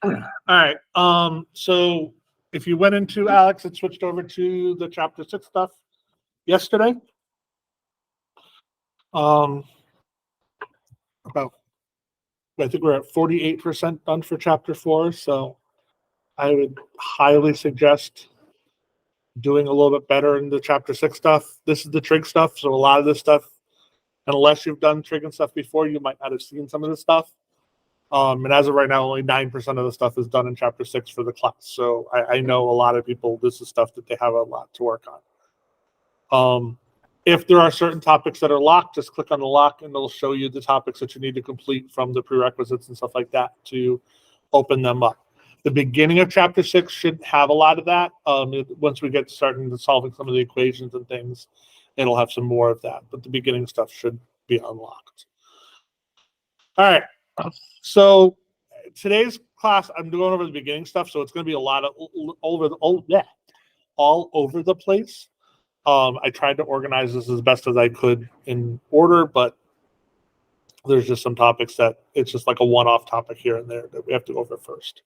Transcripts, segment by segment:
All right. So if you went into Alex, it switched over to the chapter 6 stuff yesterday. About I think we're at 48% done for chapter 4. So I would highly suggest doing a little bit better in the chapter 6 stuff. This is the trig stuff. So a lot of this stuff, unless you've done trig and stuff before, you might not have seen some of this stuff. And as of right now, only 9% of the stuff is done in chapter 6 for the class. So I know a lot of people, this is stuff that they have a lot to work on. If there are certain topics that are locked, just click on the lock and it'll show you the topics that you need to complete from the prerequisites and stuff like that to open them up. The beginning of chapter 6 should have a lot of that. Once we get started to solving some of the equations and things, it'll have some more of that. But the beginning stuff should be unlocked. All right. So today's class, I'm going over the beginning stuff, so it's going to be a lot of all over the place. I tried to organize this as best as I could in order, but there's just some topics that it's just like a one-off topic here and there that we have to go over first.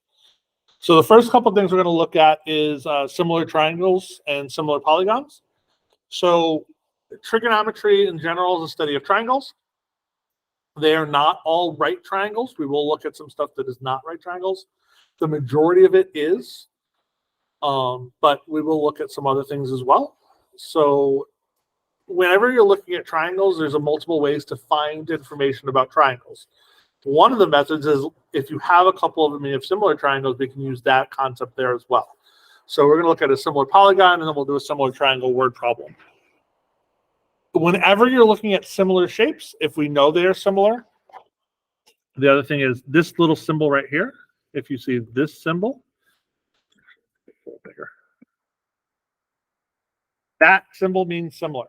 So the first couple of things we're going to look at is similar triangles and similar polygons. So trigonometry in general is a study of triangles. They are not all right triangles. We will look at some stuff that is not right triangles. The majority of it is, but we will look at some other things as well. So whenever you're looking at triangles, there's multiple ways to find information about triangles. One of the methods is if you have a couple of them and you have similar triangles, we can use that concept there as well. So we're going to look at a similar polygon, and then we'll do a similar triangle word problem. Whenever you're looking at similar shapes, if we know they are similar, the other thing is this little symbol right here. If you see this symbol, bigger, that symbol means similar.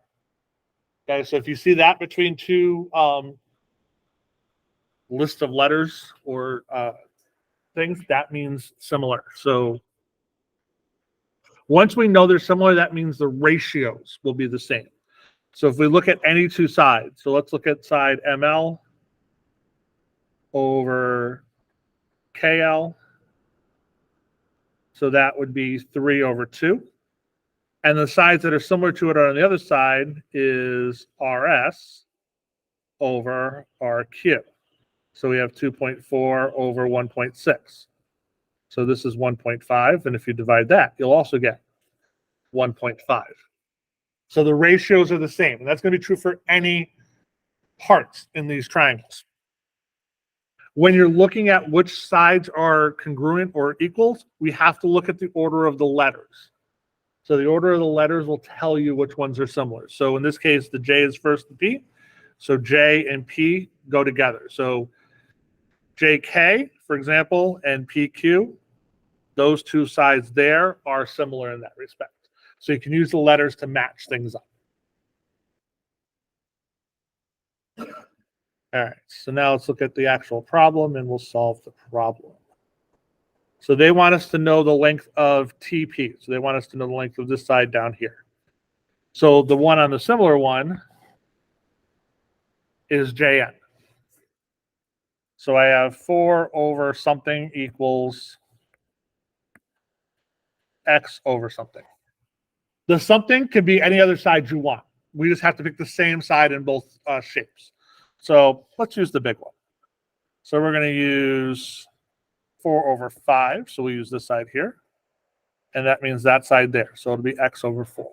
Okay, so if you see that between two lists of letters or things, that means similar. So once we know they're similar, that means the ratios will be the same. So if we look at any two sides, so let's look at side ML over KL. So that would be 3 over 2. And the sides that are similar to it on the other side is RS over RQ. So we have 2.4 over 1.6. So this is 1.5. And if you divide that, you'll also get 1.5. So the ratios are the same. And that's going to be true for any parts in these triangles. When you're looking at which sides are congruent or equals, we have to look at the order of the letters. So the order of the letters will tell you which ones are similar. So in this case, the J is first to P. So J and P go together. So JK, for example, and PQ, those two sides there are similar in that respect. So you can use the letters to match things up. All right, so now let's look at the actual problem and we'll solve the problem. So they want us to know the length of TP. So they want us to know the length of this side down here. So the one on the similar one is JN. So I have 4 over something equals X over something. The something can be any other side you want. We just have to pick the same side in both shapes. So let's use the big one. So we're going to use 4 over 5. So we use this side here. And that means that side there. So it'll be X over 4.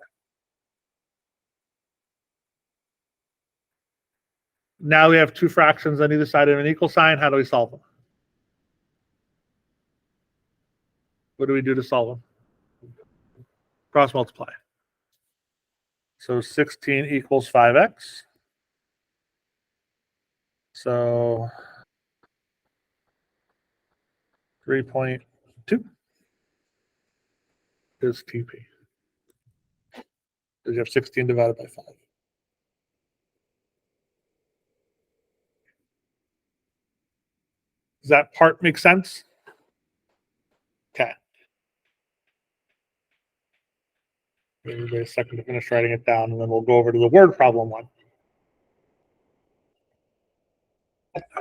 Now we have two fractions on either side of an equal sign. How do we solve them? What do we do to solve them? Cross multiply. So 16 equals 5x. So 3.2 is TP. Because you have 16 divided by 5. Does that part make sense? Okay. Give me a second to finish writing it down, and then we'll go over to the word problem one.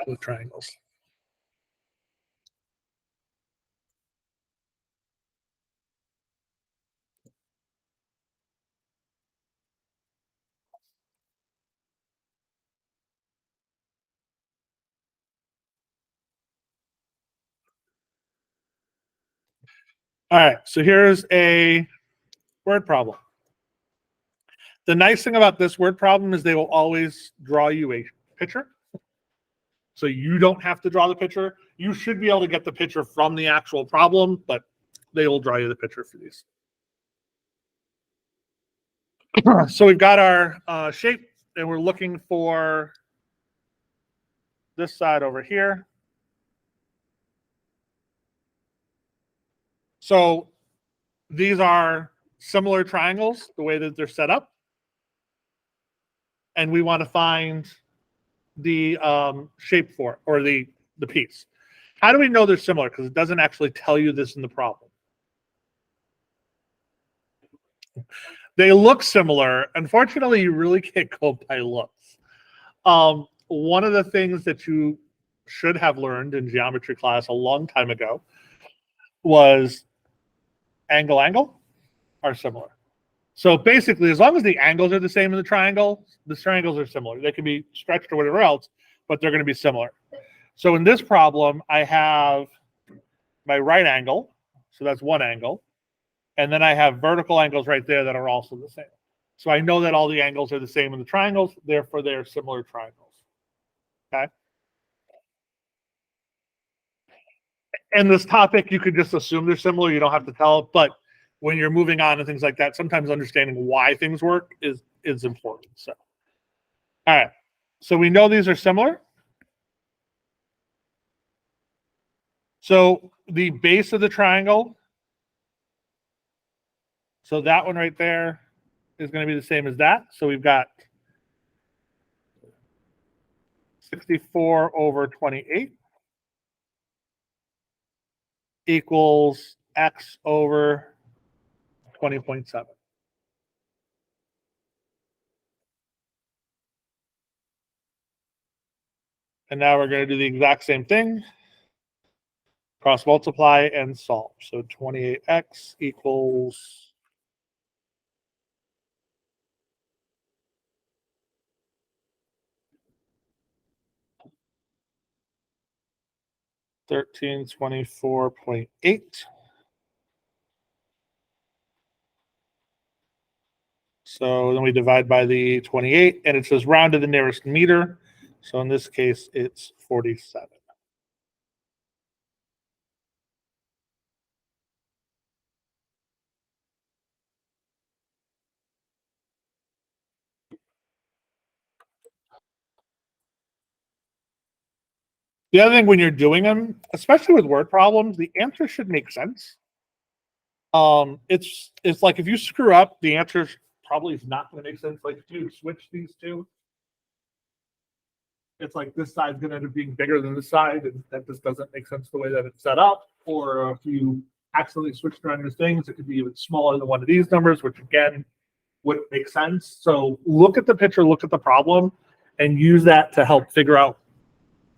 The triangles. All right, so here's a word problem. The nice thing about this word problem is they will always draw you a picture. So you don't have to draw the picture. You should be able to get the picture from the actual problem, but they will draw you the picture for these. So we've got our shape, and we're looking for this side over here. So these are similar triangles, the way that they're set up. And we want to find the shape for it, or the piece. How do we know they're similar? Because it doesn't actually tell you this in the problem. They look similar. Unfortunately, you really can't go by looks. One of the things that you should have learned in geometry class a long time ago was angle are similar. So basically, as long as the angles are the same in the triangles are similar. They can be stretched or whatever else, but they're going to be similar. So in this problem, I have my right angle. So that's one angle. And then I have vertical angles right there that are also the same. So I know that all the angles are the same in the triangles, therefore they're similar triangles. Okay. And this topic, you could just assume they're similar. You don't have to tell it. But when you're moving on and things like that, sometimes understanding why things work is important. So, all right. So we know these are similar. So the base of the triangle, so that one right there is going to be the same as that. So we've got 64 over 28 equals x over 20.7. And now we're going to do the exact same thing. Cross multiply and solve. So 28x equals 1324.8. So then we divide by the 28, and it says round to the nearest meter. So in this case, it's 47. The other thing when you're doing them, especially with word problems, the answer should make sense. It's like if you screw up, the answer probably is not going to make sense. Like if you switch these two, it's like this side's going to end up being bigger than this side, and that just doesn't make sense the way that it's set up. Or if you accidentally switched around your things, it could be even smaller than one of these numbers, which again wouldn't make sense. So look at the picture, look at the problem, and use that to help figure out,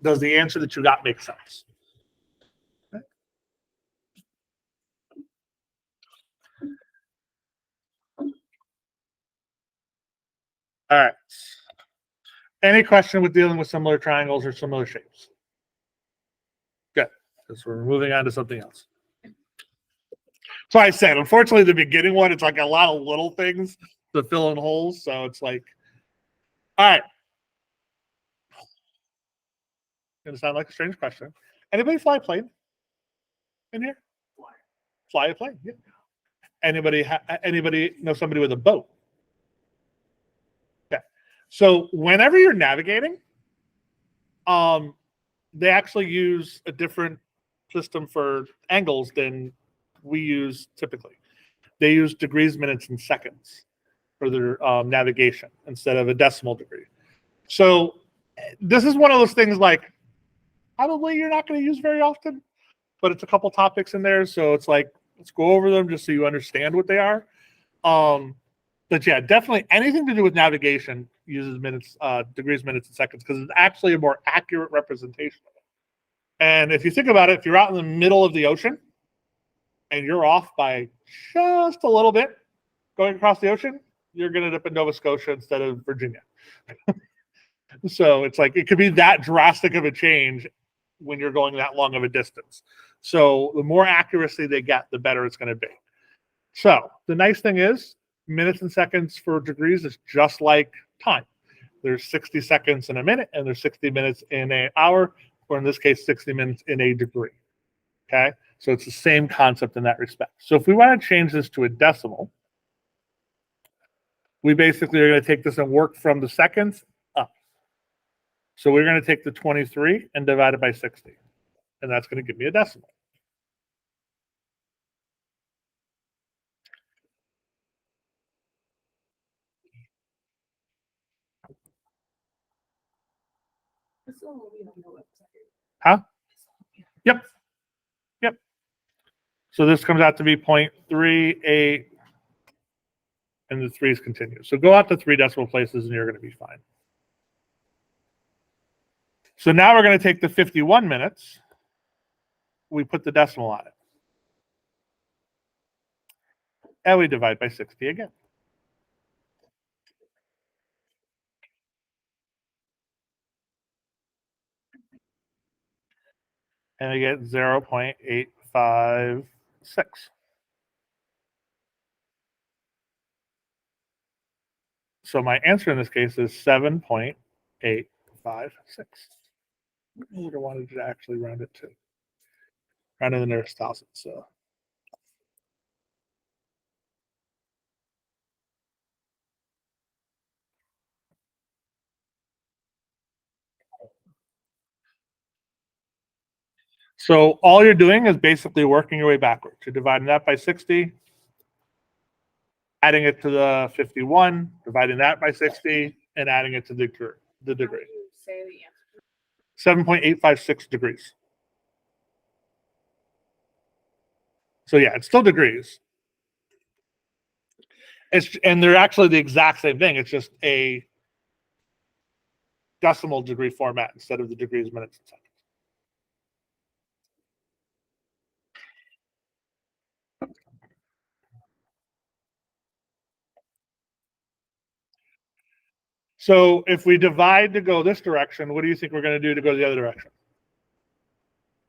does the answer that you got make sense? Okay. All right. Any question with dealing with similar triangles or similar shapes? Good. Because we're moving on to something else. So I said, unfortunately, the beginning one, it's like a lot of little things to fill in holes. So it's like, all right. Gonna sound like a strange question. Anybody fly a plane in here? Fly a plane? Yeah. Anybody know somebody with a boat? Okay. So whenever you're navigating, they actually use a different system for angles than we use typically. They use degrees, minutes, and seconds for their navigation instead of a decimal degree. So this is one of those things like probably you're not going to use very often, but it's a couple topics in there. So it's like, let's go over them just so you understand what they are. But yeah, definitely anything to do with navigation uses minutes, degrees, minutes, and seconds because it's actually a more accurate representation of it. And if you think about it, if you're out in the middle of the ocean and you're off by just a little bit going across the ocean, you're going to end up in Nova Scotia instead of Virginia. So it's like it could be that drastic of a change when you're going that long of a distance. So the more accuracy they get, the better it's going to be. So the nice thing is minutes and seconds for degrees is just like time. There's 60 seconds in a minute, and there's 60 minutes in an hour, or in this case, 60 minutes in a degree. Okay, so it's the same concept in that respect. So if we want to change this to a decimal, we basically are going to take this and work from the seconds up. So we're going to take the 23 and divide it by 60, and that's going to give me a decimal. Huh? Yep. Yep. So this comes out to be 0.38, and the threes continue. So go out to 3 decimal places, and you're going to be fine. So now we're going to take the 51 minutes. We put the decimal on it. And we divide by 60 again. And I get 0.856. So my answer in this case is 7.856. I would have wanted to actually round it to round to the nearest thousand. So all you're doing is basically working your way backwards. You're dividing that by 60, adding it to the 51, dividing that by 60, and adding it to the degree. 7.856 degrees. So yeah, it's still degrees. And they're actually the exact same thing. It's just a decimal degree format instead of the degrees, minutes, and seconds. So if we divide to go this direction, what do you think we're going to do to go the other direction?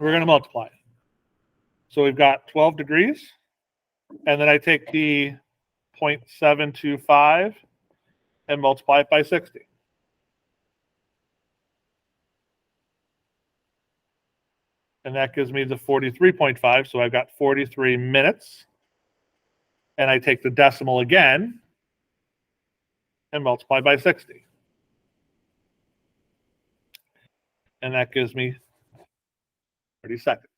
We're going to multiply it. So we've got 12 degrees, and then I take the 0.725 and multiply it by 60. And that gives me the 43.5. So I've got 43 minutes. And I take the decimal again and multiply by 60. And that gives me 30 seconds.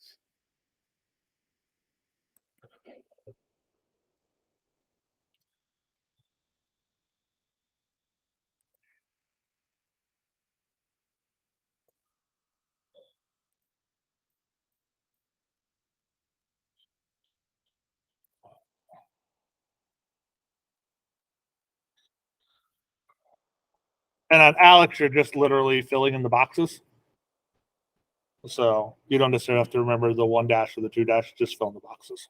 And on Alex, you're just literally filling in the boxes. So you don't necessarily have to remember the 1 dash or the 2 dash, just fill in the boxes.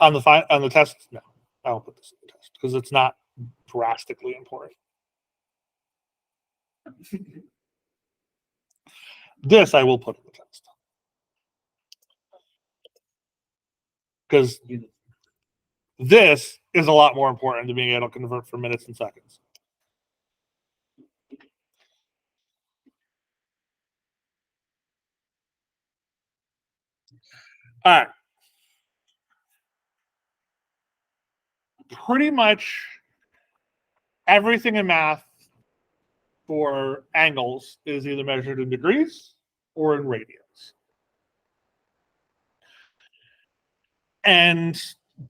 On the test, no, I won't put this in the test because it's not drastically important. This I will put in the test because this is a lot more important than being able to convert from minutes and seconds. All right. Pretty much everything in math for angles is either measured in degrees or in radians. And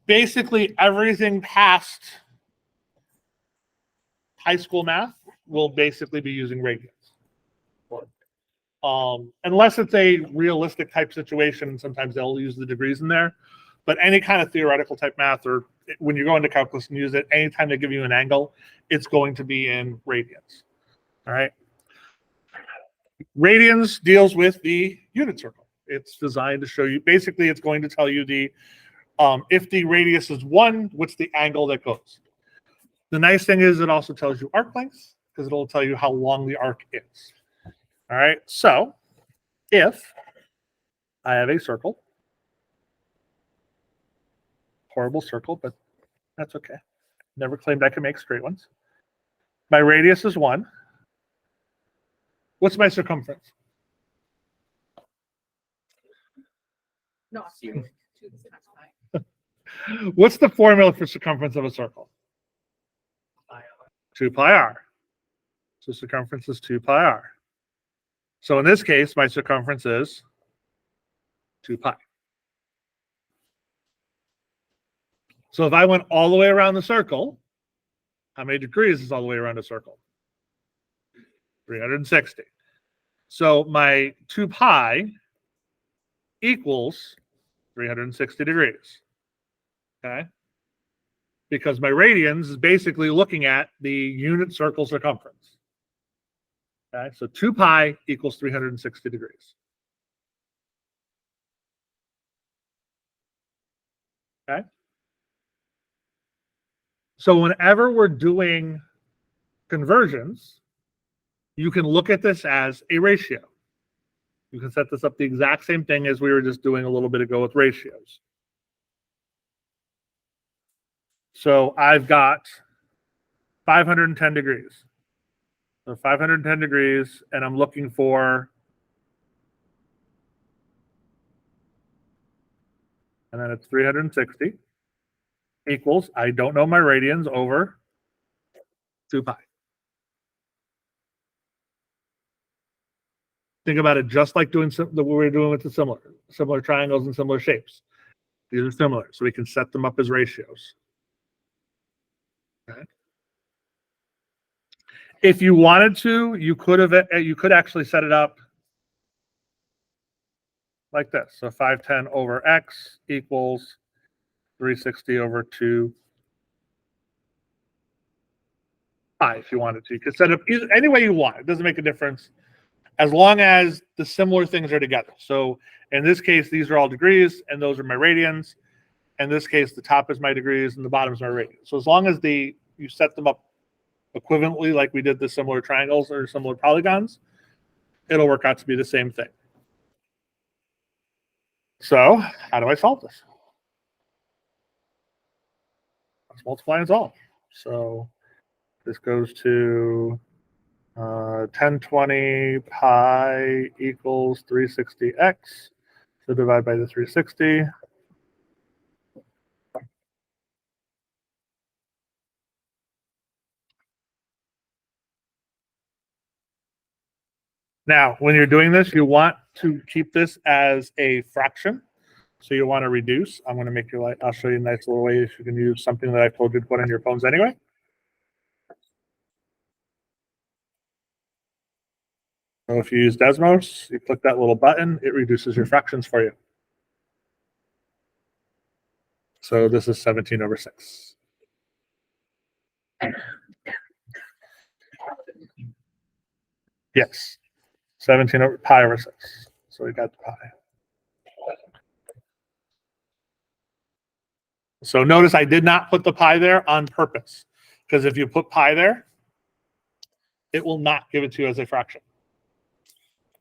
basically everything past high school math will basically be using radians. Unless it's a realistic type situation, sometimes they'll use the degrees in there. But any kind of theoretical type math, or when you go into calculus and use it, anytime they give you an angle, it's going to be in radians. All right. Radians deals with the unit circle. It's designed to show you, basically, it's going to tell you the if the radius is 1, what's the angle that goes. The nice thing is it also tells you arc length because it'll tell you how long the arc is. All right. So if I have a circle. Horrible circle, but that's okay. Never claimed I could make straight ones. My radius is 1. What's my circumference? No, What's the formula for circumference of a circle? 2 pi r. So circumference is 2 pi r. So in this case, my circumference is 2 pi. So if I went all the way around the circle, how many degrees is all the way around a circle? 360. So my 2 pi equals 360 degrees. Okay? Because my radians is basically looking at the unit circle circumference. Okay? So 2 pi equals 360 degrees. Okay? So whenever we're doing conversions, you can look at this as a ratio. You can set this up the exact same thing as we were just doing a little bit ago with ratios. So I've got 510 degrees. So 510 degrees, and I'm looking for, and then it's 360 equals, I don't know my radians, over 2 pi. Think about it just like doing what we were doing with the similar triangles and similar shapes. These are similar, so we can set them up as ratios. Okay. If you wanted to, you could actually set it up like this. So 510 over x equals 360 over 2 pi if you wanted to. You could set it up any way you want. It doesn't make a difference as long as the similar things are together. So in this case, these are all degrees, and those are my radians. In this case, the top is my degrees, and the bottom is my radians. So as long as you set them up equivalently, like we did the similar triangles or similar polygons, it'll work out to be the same thing. So how do I solve this? Let's multiply and solve. So this goes to 1020 pi equals 360x. So divide by the 360. Now, when you're doing this, you want to keep this as a fraction. So you want to reduce. I'm going to make you I'll show you a nice little way if you can use something that I told you to put in your phones anyway. So if you use Desmos, you click that little button, it reduces your fractions for you. So this is 17 over 6. Yes, 17 over pi over 6. So we got the pi. So notice I did not put the pi there on purpose, because if you put pi there, it will not give it to you as a fraction.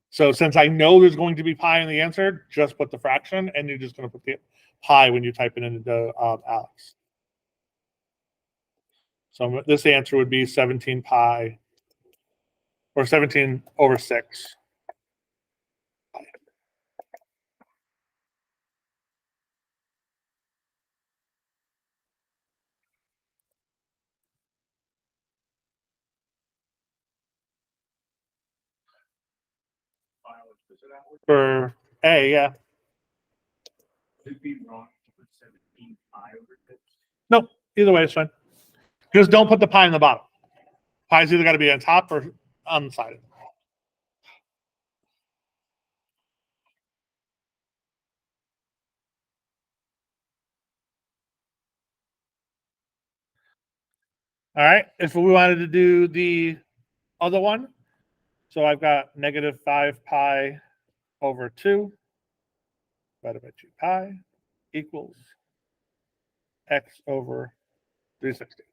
So since I know there's going to be pi in the answer, just put the fraction, and you're just going to put the pi when you type it into Alex. So this answer would be 17 pi, or 17 over 6. For A, yeah. Nope, either way it's fine. Just don't put the pi in the bottom. Pi's either got to be on top or on the side. All right, if we wanted to do the other one, so I've got negative 5 pi over 2 divided by 2 pi equals x over 360.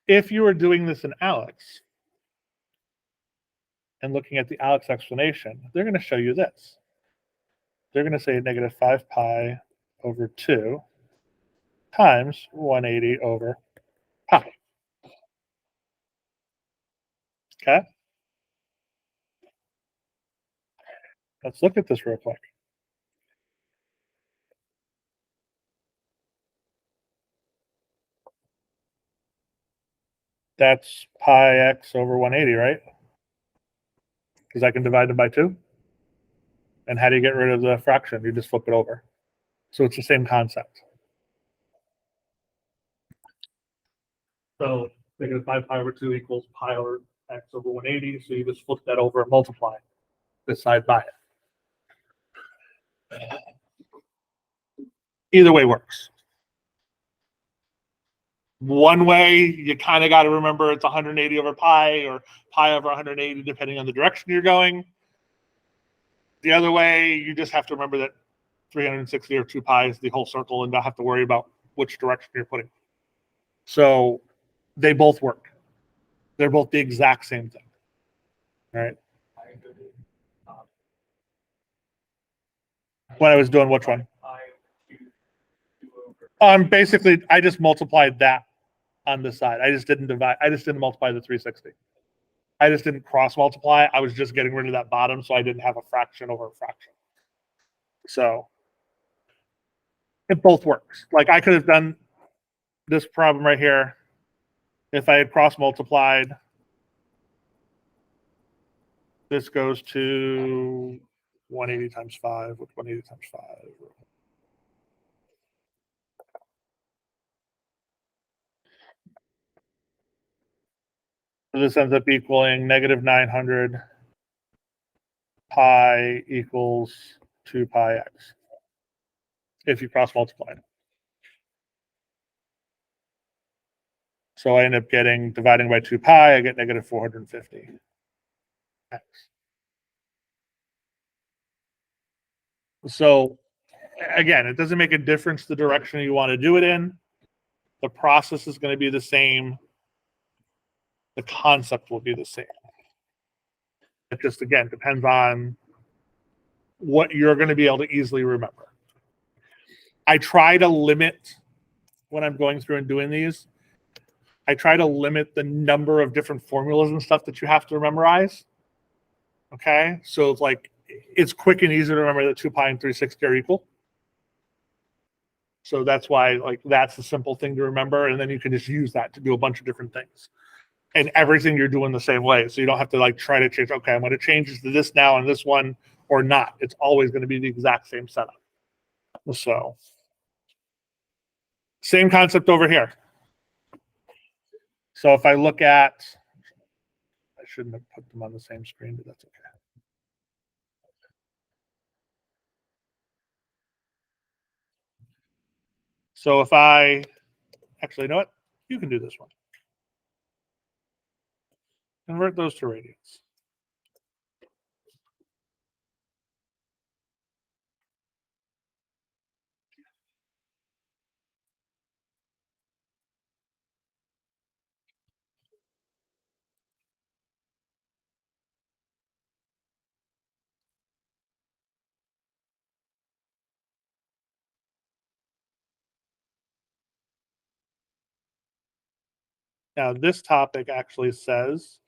If you were doing this in Alex and looking at the Alex explanation, they're going to show you this. They're going to say negative 5 pi over 2 times 180 over pi. Okay? Let's look at this real quick. That's pi x over 180, right? Because I can divide them by 2. And how do you get rid of the fraction? You just flip it over. So it's the same concept. So negative 5 pi over 2 equals pi over x over 180. So you just flip that over and multiply this side by it. Either way works. One way, you kind of got to remember it's 180 over pi or pi over 180, depending on the direction you're going. The other way, you just have to remember that 360 or 2 pi is the whole circle and not have to worry about which direction you're putting. So they both work. They're both the exact same thing. All right. When I was doing which one? Basically, I just multiplied that on this side. I just didn't divide. I just didn't multiply the 360. I just didn't cross multiply. I was just getting rid of that bottom, so I didn't have a fraction over a fraction. So it both works. Like I could have done this problem right here if I had cross multiplied. This goes to 180 times 5 with 180 times 5. So this ends up equaling negative 900 pi equals 2 pi x if you cross multiply. So I end up getting, dividing by 2 pi, I get negative 450 x. So again, it doesn't make a difference the direction you want to do it in. The process is going to be the same. The concept will be the same. It just, again, depends on what you're going to be able to easily remember. I try to limit, when I'm going through and doing these, I try to limit the number of different formulas and stuff that you have to memorize. Okay? So it's like, it's quick and easy to remember that 2 pi and 360 are equal. So that's why, like, that's a simple thing to remember. And then you can just use that to do a bunch of different things. And everything you're doing the same way. So you don't have to like try to change, okay, I'm going to change this to this now and this one or not. It's always going to be the exact same setup. So same concept over here. So if I look at, I shouldn't have put them on the same screen, but that's okay. So if I, actually, you know what? You can do this one. Convert those to radians. Now this topic actually says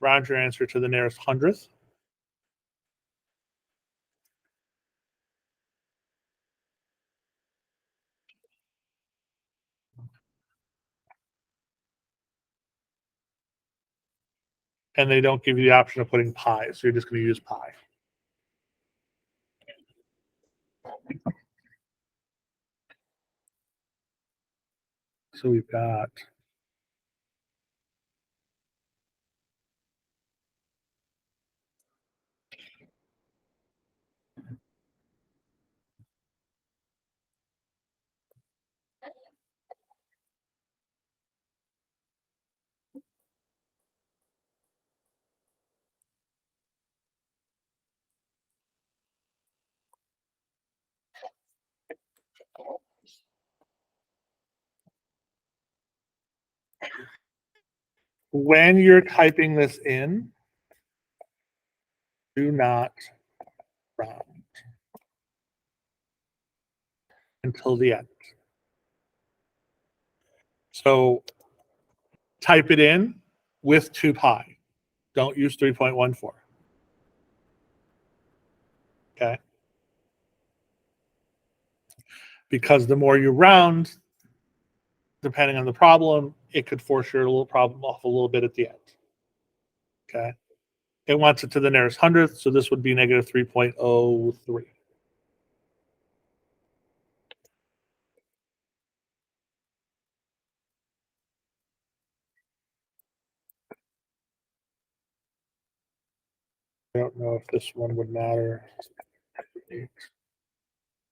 round your answer to the nearest hundredth. And they don't give you the option of putting pi, so you're just going to use pi. So we've got when you're typing this in, do not round until the end. So type it in with 2 pi. Don't use 3.14. Okay. Because the more you round, depending on the problem, it could force your little problem off a little bit at the end. Okay. It wants it to the nearest hundredth, so this would be negative 3.03. I don't know if this one would matter.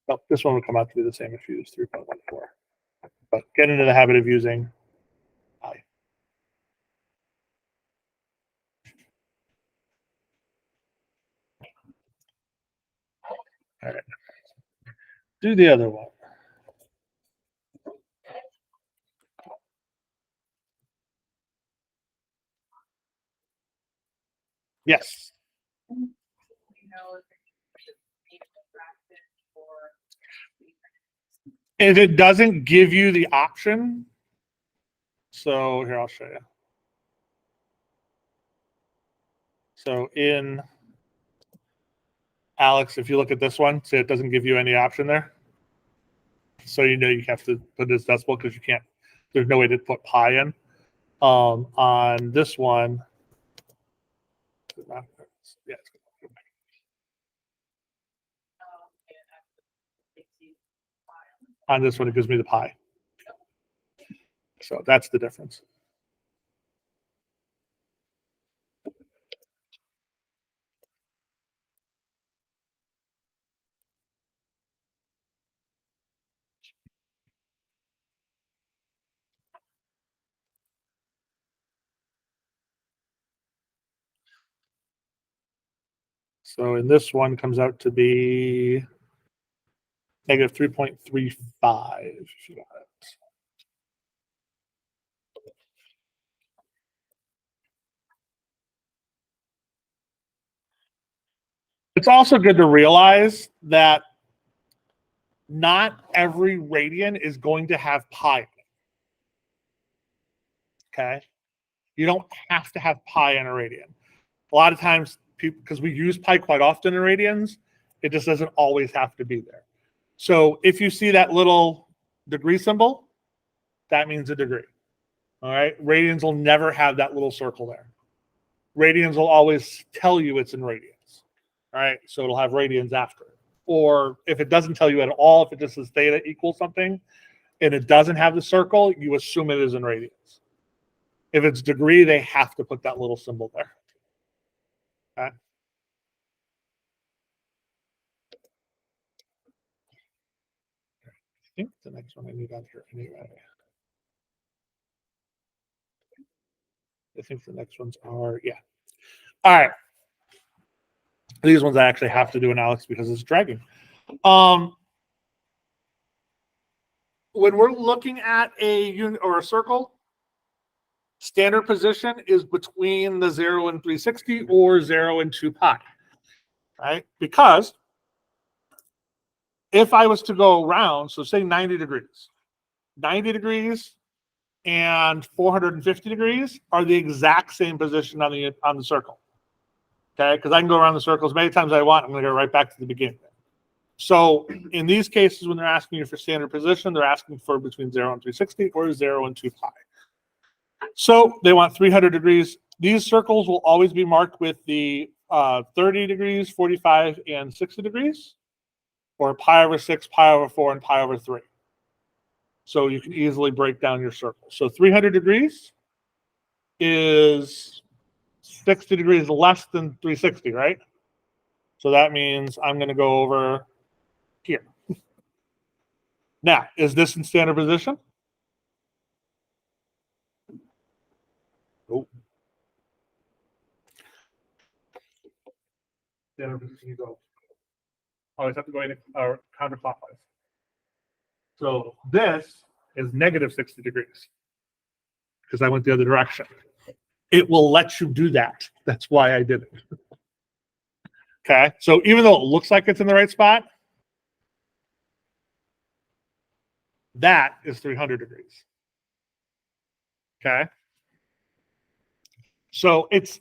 No, this one would come out to be the same if you use 3.14. But get into the habit of using pi. All right. Do the other one. Yes. If it doesn't give you the option, so here, I'll show you. So in Alex, if you look at this one, see it doesn't give you any option there. So you know you have to put this decimal because you can't, there's no way to put pi in. On this one, yeah, on this one, it gives me the pi. So that's the difference. So in this one comes out to be negative 3.35. It's also good to realize that not every radian is going to have pi in it. Okay? You don't have to have pi in a radian. A lot of times, because we use pi quite often in radians, it just doesn't always have to be there. So if you see that little degree symbol, that means a degree. All right? Radians will never have that little circle there. Radians will always tell you it's in radians. All right? So it'll have radians after it. Or if it doesn't tell you at all, if it just says theta equals something, and it doesn't have the circle, you assume it is in radians. If it's degree, they have to put that little symbol there. Okay? I think the next one I need on here anyway. I think the next ones are, yeah. All right. These ones I actually have to do in Alex because it's dragging. When we're looking at a unit or a circle, standard position is between the 0 and 360 or 0 and 2 pi, right? Because if I was to go around, so say 90 degrees and 450 degrees are the exact same position on the circle. Okay, because I can go around the circle as many times as I want. I'm going to go right back to the beginning. So in these cases, when they're asking you for standard position, they're asking for between 0 and 360 or 0 and 2 pi. So they want 300 degrees. These circles will always be marked with the 30 degrees, 45, and 60 degrees, or pi over 6, pi over 4, and pi over 3. So you can easily break down your circle. So 300 degrees is 60 degrees less than 360, right? So that means I'm going to go over here. Now, is this in standard position? Nope. Standard position, you go. Always have to go in counterclockwise. So this is negative 60 degrees because I went the other direction. it will let you do that. That's why I did it. Okay, so even though it looks like it's in the right spot, that is 300 degrees. Okay, so it's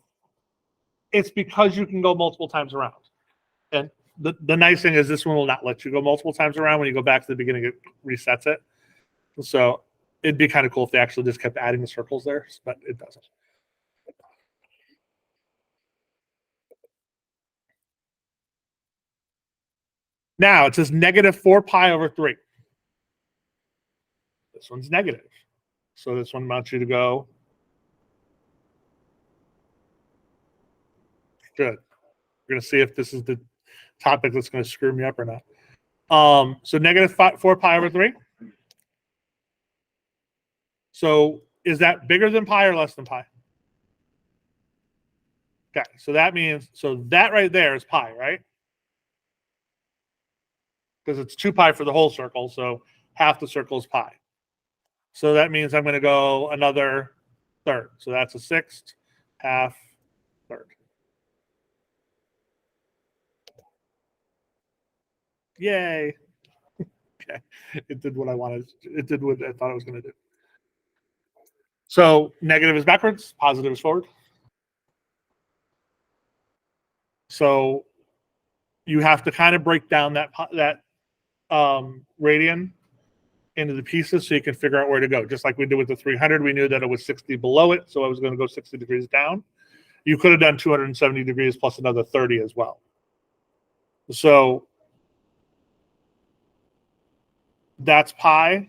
because you can go multiple times around. And the nice thing is this one will not let you go multiple times around. When you go back to the beginning, it resets it. So it'd be kind of cool if they actually just kept adding the circles there, but it doesn't. Now it says negative 4 pi over 3. This one's negative. So this one wants you to go. Good. We're going to see if this is the topic that's going to screw me up or not. So negative 4 pi over 3. So is that bigger than pi or less than pi? Okay, so that means, so that right there is pi, right? Because it's 2 pi for the whole circle, so half the circle is pi. So that means I'm going to go another third. So that's a sixth, half, third. Yay. Okay, it did what I wanted. It did what I thought it was going to do. So negative is backwards, positive is forward. So you have to kind of break down that radian into the pieces so you can figure out where to go. Just like we did with the 300, we knew that it was 60 below it, so I was going to go 60 degrees down. You could have done 270 degrees plus another 30 as well. So that's pi.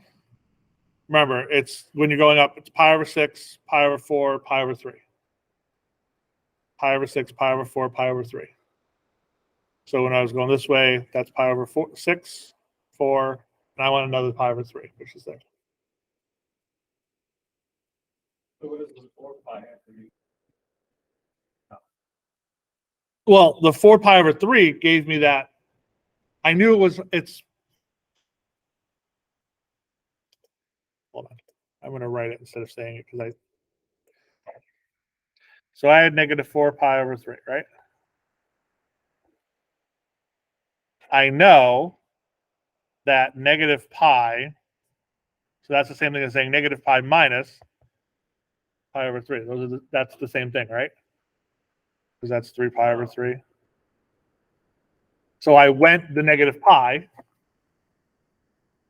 Remember, it's when you're going up, it's pi over 6, pi over 4, pi over 3. Pi over 6, pi over 4, pi over 3. So when I was going this way, that's pi over 6, 4, and I want another pi over 3, which is there. So what is the 4 pi after you? Well, the 4 pi over 3 gave me that. I knew it's. Hold on. I'm going to write it instead of saying it because So I had negative 4 pi over 3, right? I know that negative pi, so that's the same thing as saying negative pi minus pi over 3. That's the same thing, right? Because that's 3 pi over 3. So I went the negative pi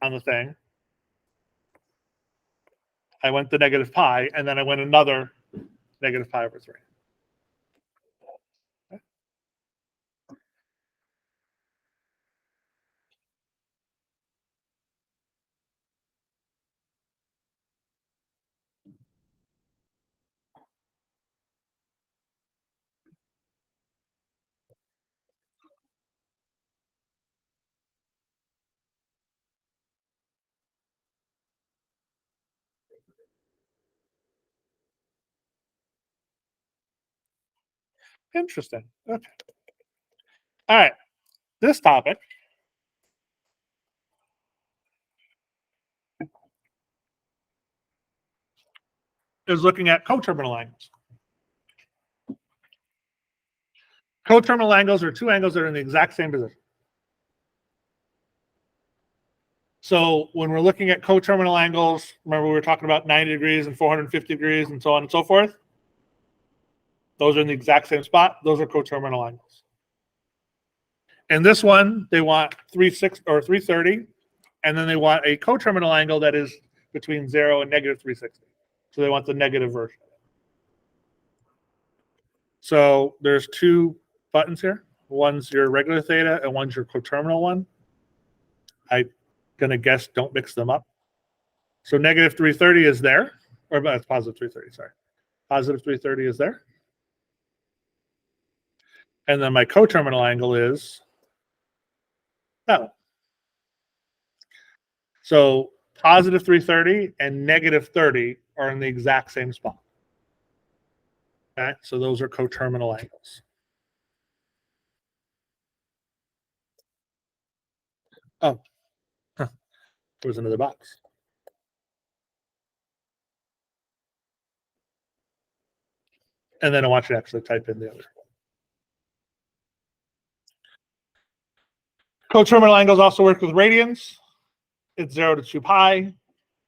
on the thing. I went the negative pi, and then I went another negative pi over 3. Okay. Interesting. Okay. All right. This topic is looking at coterminal angles. Coterminal angles are two angles that are in the exact same position. So when we're looking at coterminal angles, remember we were talking about 90 degrees and 450 degrees and so on and so forth? Those are in the exact same spot. Those are coterminal angles. And this one, they want 360 or 330, and then they want a coterminal angle that is between 0 and negative 360. So they want the negative version. So there's two buttons here. One's your regular theta and one's your coterminal one. I'm going to guess don't mix them up. So negative 330 is there. Or that's positive 330, sorry. Positive 330 is there. And then my coterminal angle is that one. So positive 330 and negative 30 are in the exact same spot. Okay, so those are coterminal angles. Oh, there's another box. And then I want you to actually type in the other. Coterminal angles also work with radians. It's 0 to 2 pi.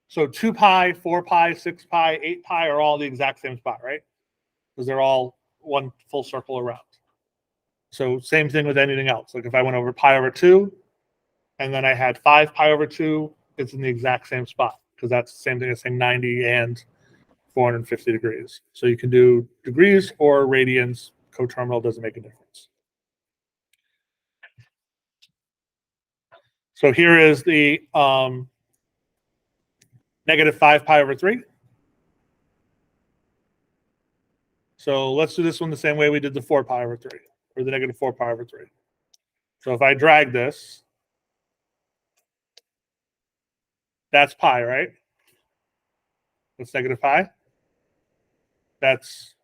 So 2 pi, 4 pi, 6 pi, 8 pi are all the exact same spot, right? Because they're all one full circle around. So same thing with anything else. Like if I went over pi over 2, and then I had 5 pi over 2, it's in the exact same spot, because that's the same thing as saying 90 and 450 degrees. So you can do degrees or radians. Coterminal doesn't make a difference. So here is the negative 5 pi over 3. So let's do this one the same way we did the 4 pi over 3, or the negative 4 pi over 3. So if I drag this, that's pi, right? That's negative pi. That's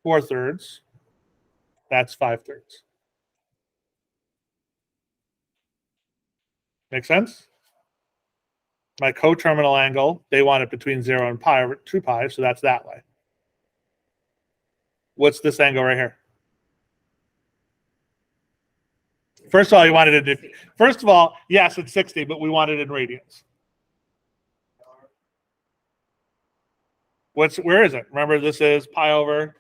4/3. That's 5/3. Make sense? My coterminal angle, they want it between 0 and pi over 2 pi, so that's that way. What's this angle right here? First of all, you wanted it. First of all, yes, it's 60, but we want it in radians. Where is it? Remember, this is pi over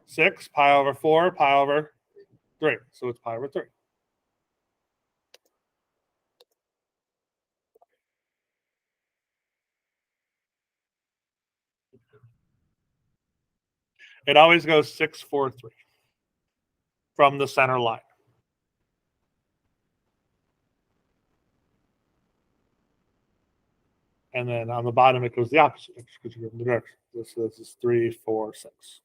6, pi over 4, pi over 3. So it's pi over 3. It always goes 6, 4, 3 from the center line. And then on the bottom, it goes the opposite because you go in the direction. This is 3, 4, 6.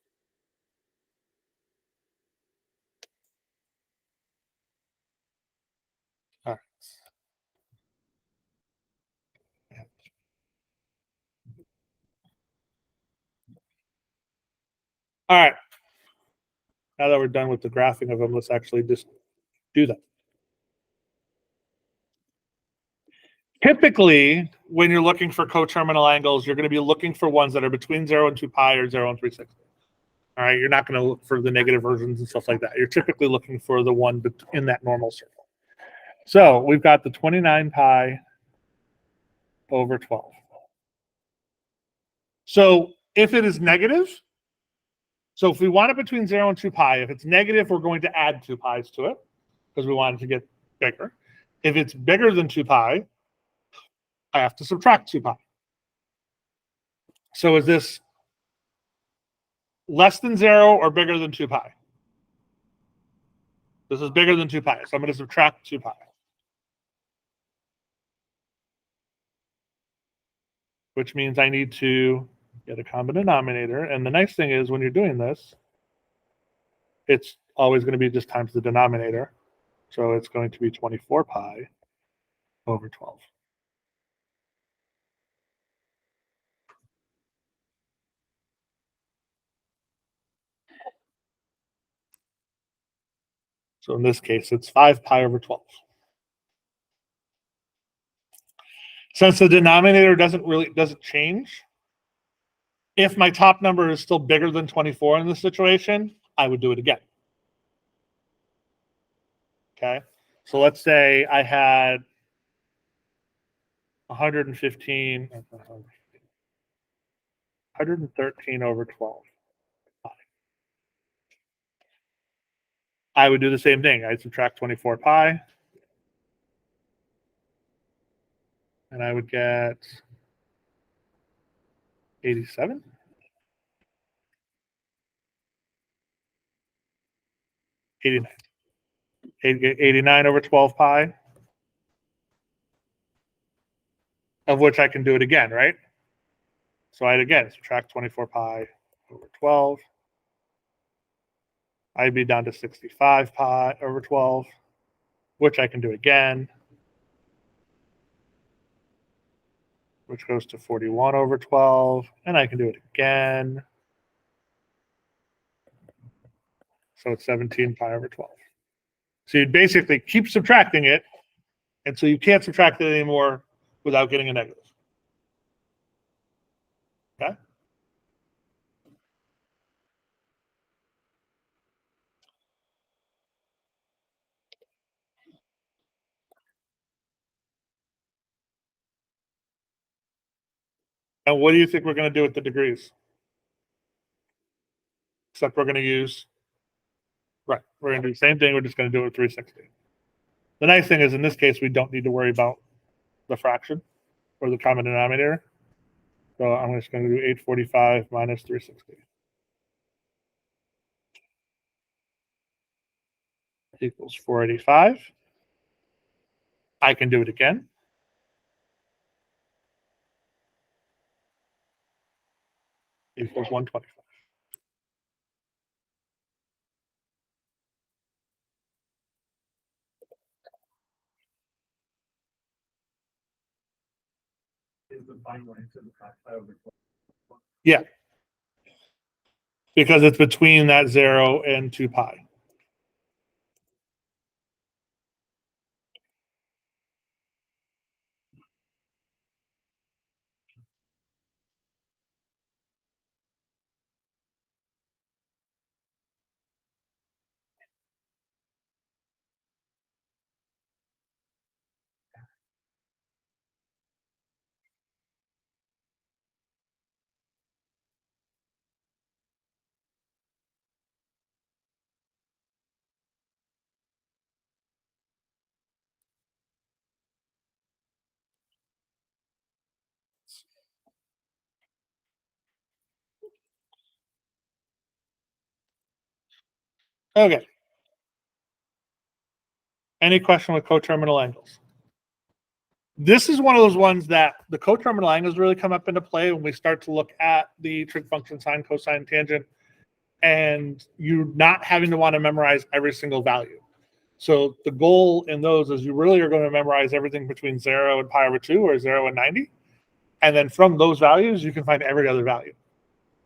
All right. All right. Now that we're done with the graphing of them, let's actually just do that. Typically, when you're looking for coterminal angles, you're going to be looking for ones that are between 0 and 2 pi or 0 and 360. All right, you're not going to look for the negative versions and stuff like that. You're typically looking for the one in that normal circle. So we've got the 29 pi over 12. So if it is negative, so if we want it between 0 and 2 pi, if it's negative, we're going to add 2 pi's to it because we want it to get bigger. If it's bigger than 2 pi, I have to subtract 2 pi. So is this less than 0 or bigger than 2 pi? This is bigger than 2 pi, so I'm going to subtract 2 pi. Which means I need to get a common denominator. And the nice thing is when you're doing this, it's always going to be just times the denominator. So it's going to be 24 pi over 12. So in this case, it's 5 pi over 12. Since the denominator doesn't change, if my top number is still bigger than 24 in this situation, I would do it again. Okay, so let's say I had 113 over 12. I would do the same thing. I'd subtract 24 pi. And I would get 87. 89. 89 over 12 pi. Of which I can do it again, right? So I'd again subtract 24 pi over 12. I'd be down to 65 pi over 12, which I can do again, which goes to 41 over 12, and I can do it again. So it's 17 pi over 12. So you'd basically keep subtracting it until you can't subtract it anymore without getting a negative. Okay? And what do you think we're going to do with the degrees? Except we're going to use, right, we're going to do the same thing. We're just going to do it with 360. The nice thing is in this case, we don't need to worry about the fraction or the common denominator. So I'm just going to do 845 minus 360 equals 485. I can do it again. Equals 125. Is the fine line to the top over. Yeah. Because it's between that 0 and 2 pi. Okay. Any question with coterminal angles? This is one of those ones that the coterminal angles really come up into play when we start to look at the trig function sine, cosine, tangent, and you not having to want to memorize every single value. So the goal in those is you really are going to memorize everything between 0 and pi over 2 or 0 and 90. And then from those values, you can find every other value.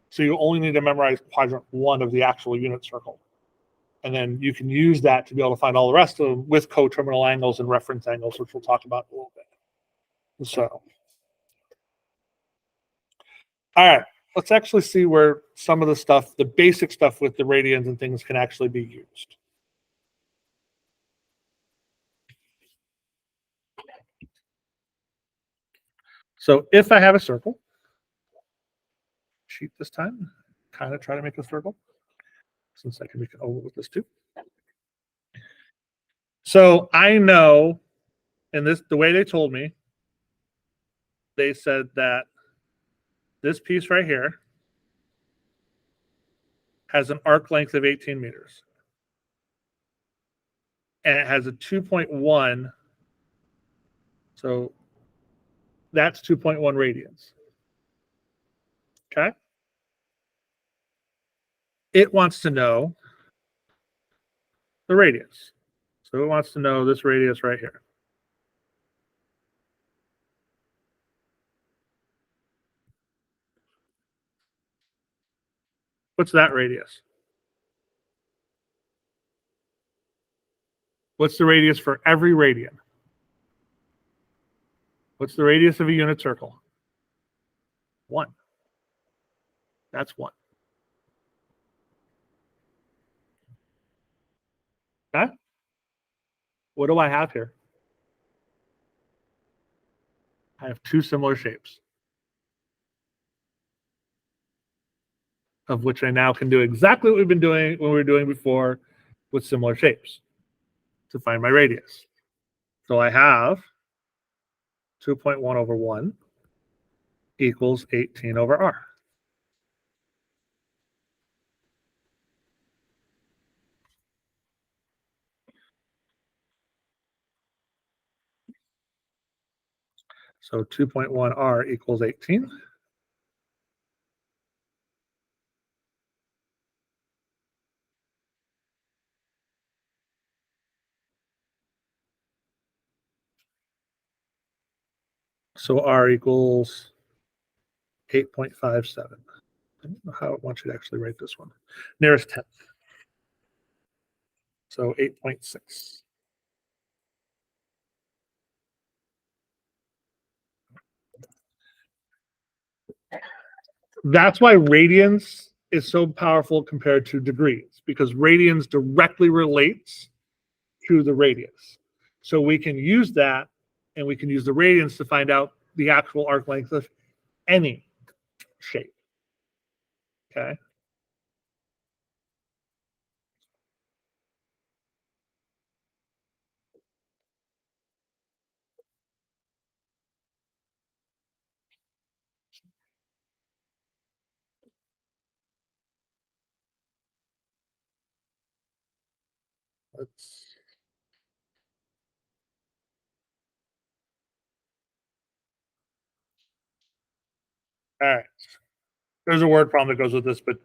So you only need to memorize quadrant 1 of the actual unit circle. And then you can use that to be able to find all the rest of them with coterminal angles and reference angles, which we'll talk about in a little bit. So, all right, let's actually see where some of the stuff, the basic stuff with the radians and things can actually be used. So if I have a circle, sheet this time, kind of try to make a circle, since I can make an oval with this too. So I know, and this, the way they told me, they said that this piece right here has an arc length of 18 meters. And it has a 2.1. So that's 2.1 radians. Okay. It wants to know the radius. So it wants to know this radius right here. What's that radius? What's the radius for every radian? What's the radius of a unit circle? 1. That's 1. Okay. What do I have here? I have two similar shapes, of which I now can do exactly what we've been doing when we were doing before with similar shapes to find my radius. So I have 2.1 over 1 equals 18 over r. So 2.1 r equals 18. So r equals 8.57. I don't know how I want you to actually write this one. Nearest tenth. So 8.6. That's why radians is so powerful compared to degrees, because radians directly relates to the radius. So we can use that, and we can use the radians to find out the actual arc length of any shape. Okay. Let's. All right. There's a word problem that goes with this, but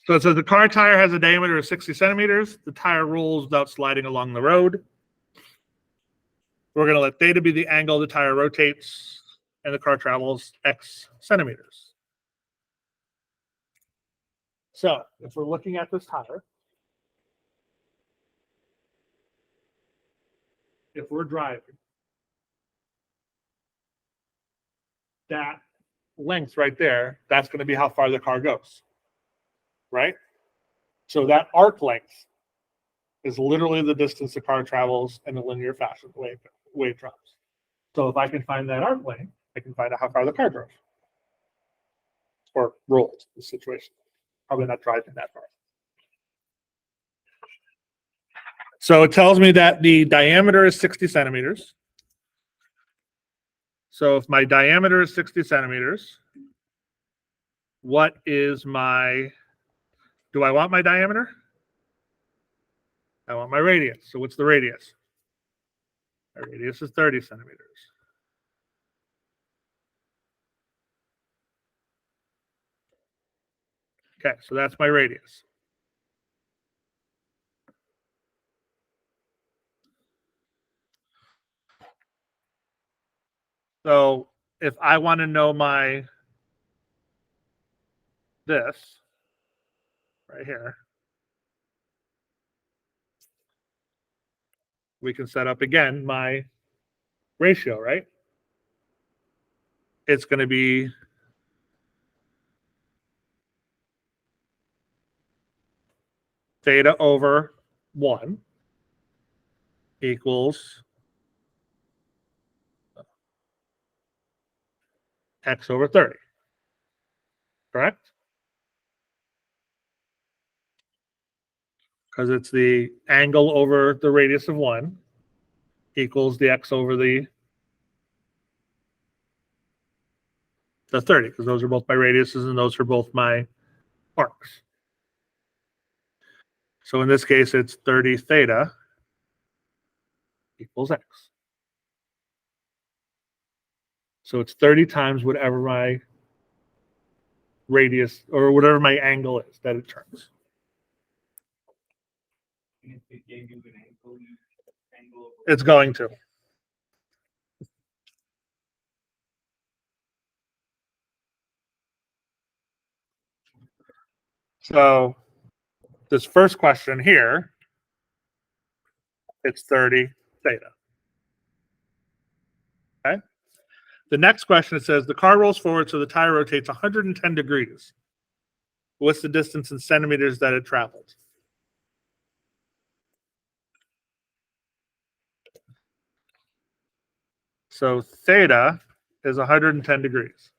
so it says the car tire has a diameter of 60 centimeters. The tire rolls without sliding along the road. We're going to let theta be the angle the tire rotates, and the car travels X centimeters. So if we're looking at this tire, if we're driving, that length right there, that's going to be how far the car goes, right? So that arc length is literally the distance the car travels in a linear fashion, the way it travels. So if I can find that arc length, I can find out how far the car drove or rolled. The situation, probably not driving that far. So it tells me that the diameter is 60 centimeters. So if my diameter is 60 centimeters, what is my, do I want my diameter? I want my radius. So what's the radius? My radius is 30 centimeters. Okay, so that's my radius. So if I want to know my this right here, we can set up again my ratio, right? It's going to be theta over 1 equals x over 30. Correct? Because it's the angle over the radius of 1 equals the x over the 30, because those are both my radiuses and those are both my arcs. So in this case, it's 30 theta equals x. So it's 30 times whatever my radius or whatever my angle is that it turns. If it gave you an angle. It's going to. So this first question here, it's 30 theta. Okay. The next question, it says the car rolls forward so the tire rotates 110 degrees. What's the distance in centimeters that it traveled? So theta is 110 degrees.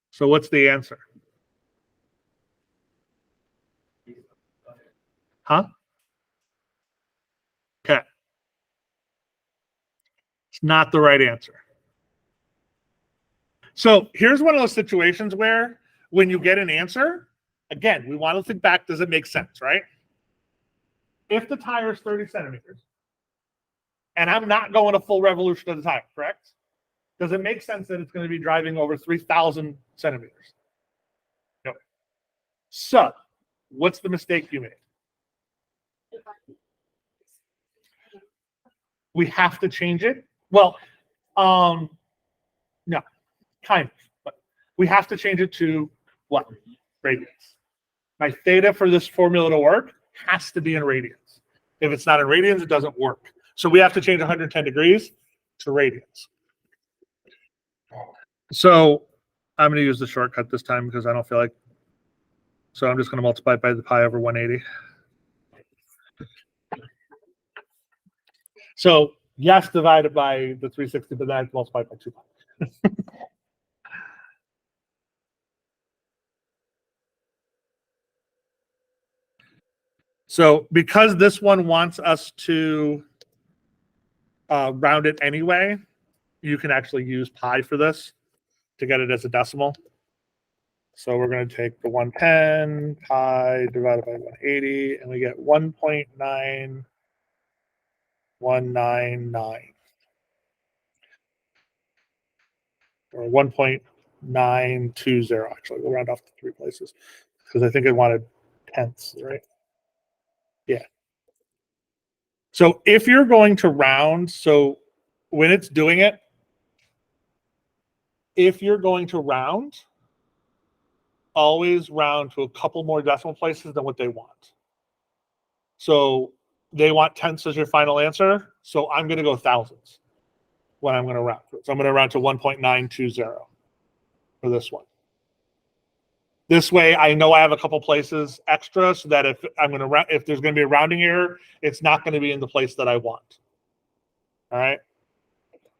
So what's the answer? Huh? Okay. It's not the right answer. So here's one of those situations where when you get an answer, again, we want to think back, does it make sense, right? If the tire is 30 centimeters, and I'm not going a full revolution of the tire, correct? Does it make sense that it's going to be driving over 3,000 centimeters? No. So what's the mistake you made? We have to change it? Well, no, kind of, but we have to change it to what? Radians. My theta for this formula to work has to be in radians. If it's not in radians, it doesn't work. So we have to change 110 degrees to radians. So I'm going to use the shortcut this time because I don't feel like. So I'm just going to multiply it by the pi over 180. So yes, divided by the 360, but then multiplied by 2 pi. So because this one wants us to round it anyway, you can actually use pi for this to get it as a decimal. So we're going to take the 110 pi divided by 180, and we get 1.9199, or 1.920. Actually, we'll round off to 3 places because I think it wanted tenths, right? Yeah. So if you're going to round, so when it's doing it, if you're going to round, always round to a couple more decimal places than what they want. So they want tenths as your final answer. So I'm going to go thousands when I'm going to round. So I'm going to round to 1.920 for this one. This way, I know I have a couple places extra, so that if there's going to be a rounding error, it's not going to be in the place that I want. All right.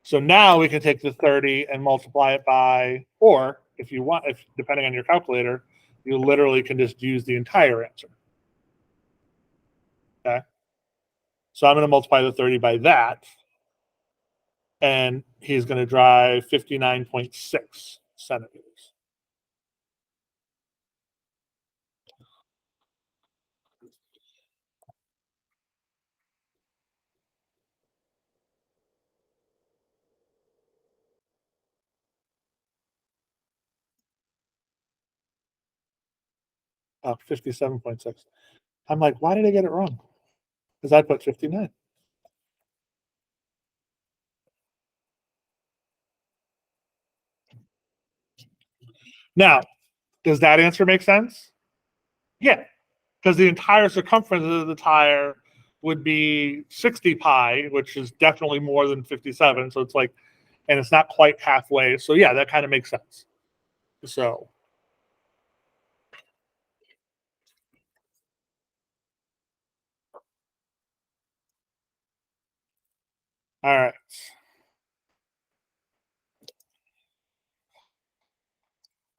So now we can take the 30 and multiply it by, or if you want, if depending on your calculator, you literally can just use the entire answer. Okay. So I'm going to multiply the 30 by that, and he's going to drive 59.6 centimeters. Oh, 57.6. I'm like, why did I get it wrong? Because I put 59. Now, does that answer make sense? Yeah, because the entire circumference of the tire would be 60 pi, which is definitely more than 57. So it's like, and it's not quite halfway. So yeah, that kind of makes sense. So, all right.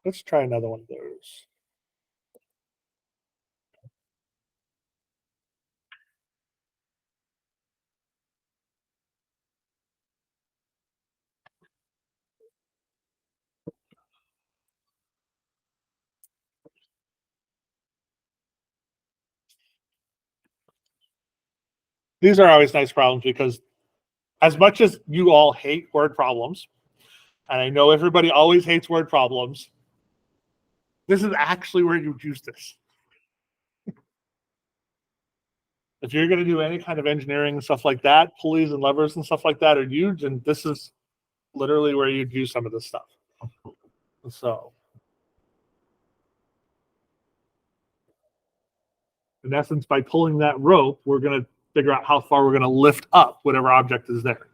Let's try another one of those. These are always nice problems because as much as you all hate word problems, and I know everybody always hates word problems, this is actually where you use this. If you're going to do any kind of engineering and stuff like that, pulleys and levers and stuff like that are huge, and this is literally where you'd use some of this stuff. So, in essence, by pulling that rope, we're going to figure out how far we're going to lift up whatever object is there.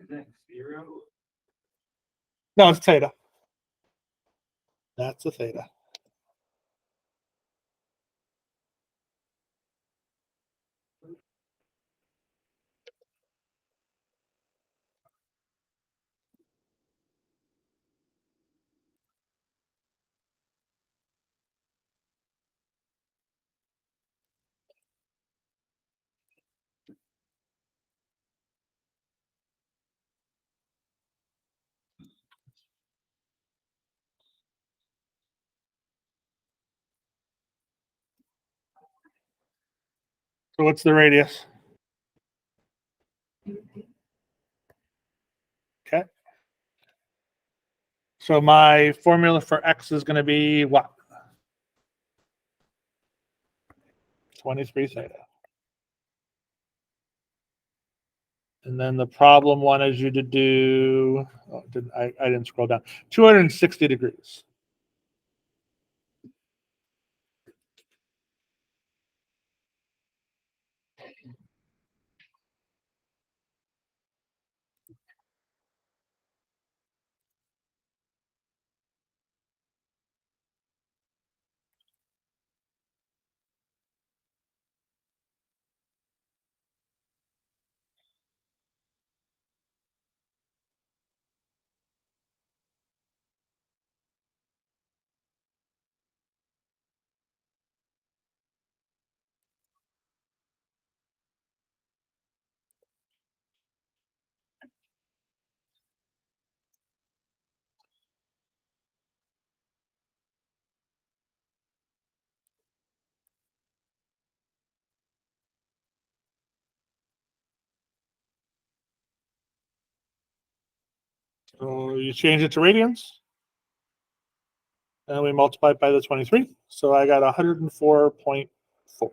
Is that 0? No, it's theta. That's a theta. So what's the radius? Okay. So my formula for x is going to be what? 23 theta. And then the problem wanted you to do, I didn't scroll down, 260 degrees. So you change it to radians. And we multiply it by the 23. So I got 104.4.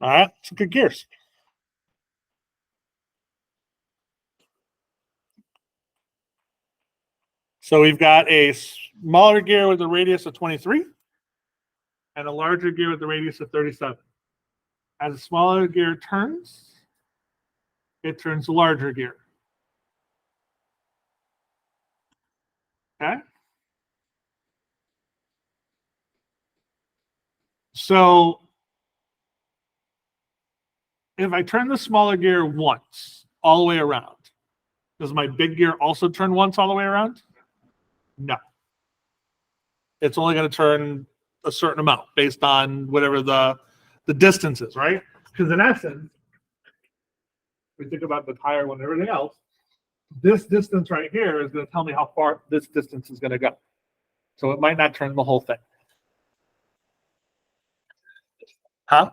All right, some good gears. So we've got a smaller gear with a radius of 23 and a larger gear with a radius of 37. As a smaller gear turns, it turns the larger gear. Okay. So if I turn the smaller gear once all the way around, does my big gear also turn once all the way around? No. It's only going to turn a certain amount based on whatever the distance is, right? Because in essence, we think about the tire one and everything else, this distance right here is going to tell me how far this distance is going to go. So it might not turn the whole thing. Huh?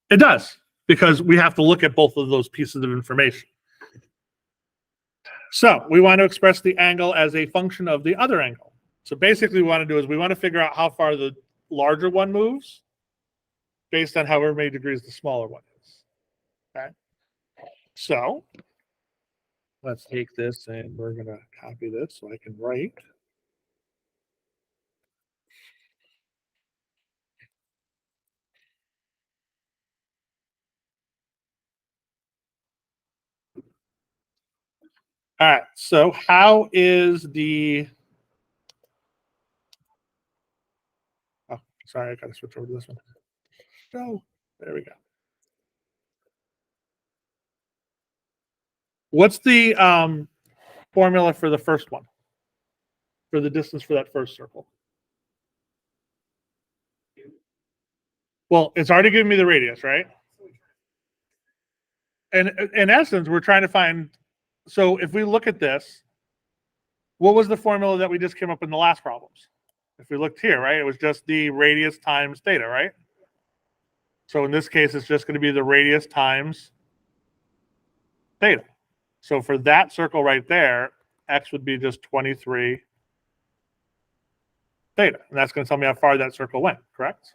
It does, because we have to look at both of those pieces of information. So we want to express the angle as a function of the other angle. So basically what we want to do is we want to figure out how far the larger one moves based on however many degrees the smaller one is. Okay. So let's take this and we're going to copy this so I can write. All right. So how is the... Oh, sorry, I got to switch over to this one. Oh, there we go. What's the formula for the first one? For the distance for that first circle? Well, it's already given me the radius, right? And in essence, we're trying to find, so if we look at this, what was the formula that we just came up in the last problems? If we looked here, right, it was just the radius times theta, right? So in this case, it's just going to be the radius times theta. So for that circle right there, x would be just 23 theta. And that's going to tell me how far that circle went, correct?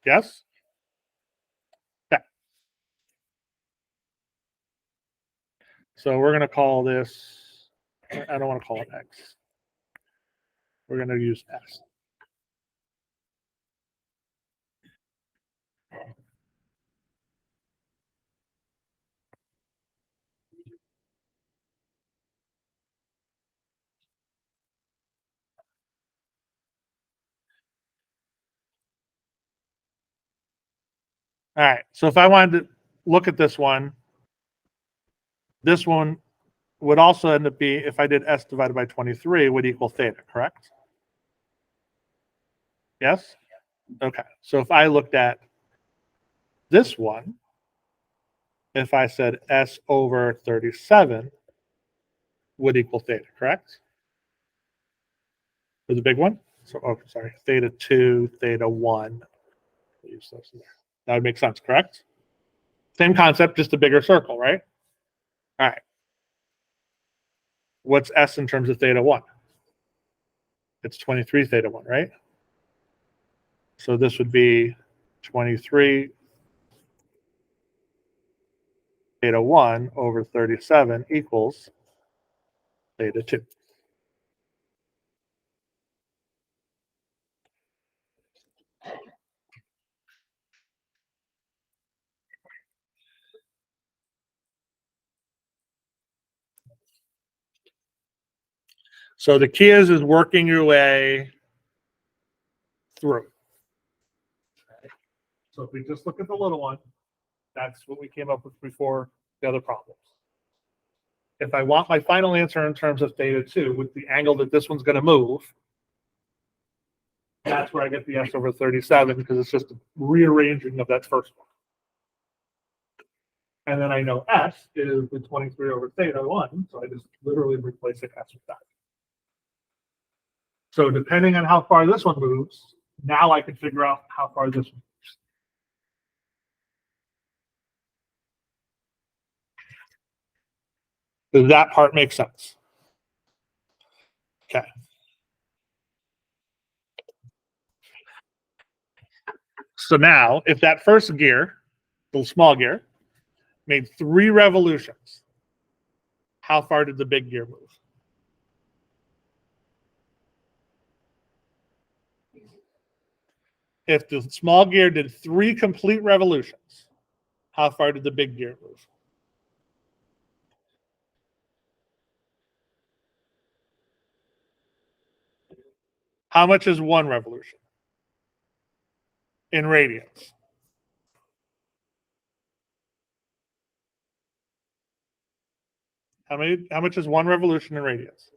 Yes? Yeah. So we're going to call this, I don't want to call it x. We're going to use s. All right. So if I wanted to look at this one would also end up being, if I did s divided by 23, would equal theta, correct? Yes? Okay. So if I looked at this one, if I said s over 37 would equal theta, correct? For the big one? So, oh, sorry, theta 2, theta 1. Use those there. That would make sense, correct? Same concept, just a bigger circle, right? All right. What's s in terms of theta 1? It's 23 theta 1, right? So this would be 23 theta 1 over 37 equals theta 2. So the key is working your way through. So if we just look at the little one, That's what we came up with before the other problems. If I want my final answer in terms of theta 2 with the angle that this one's going to move, that's where I get the S over 37 because it's just a rearranging of that first one. And then I know S is the 23 over theta 1, so I just literally replace it S with that. So depending on how far this one moves, now I can figure out how far this one moves. Does that part make sense? Okay. So now, if that first gear, the small gear, made 3 revolutions, how far did the big gear move? If the small gear did 3 complete revolutions, how far did the big gear move? How much is 1 revolution in radians? How much is 1 revolution in radians?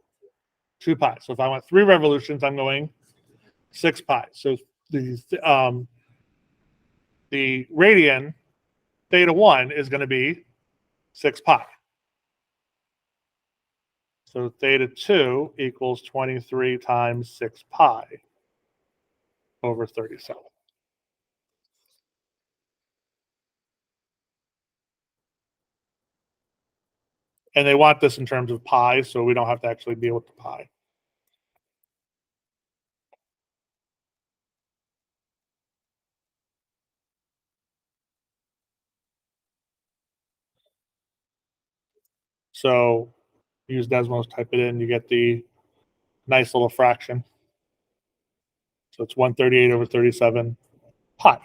2 pi. So if I want 3 revolutions, I'm going 6 pi. So the radian theta 1 is going to be 6 pi. So theta 2 equals 23 times 6 pi over 37. And they want this in terms of pi, so we don't have to actually deal with the pi. So use Desmos, type it in, you get the nice little fraction. So it's 138 over 37 pi.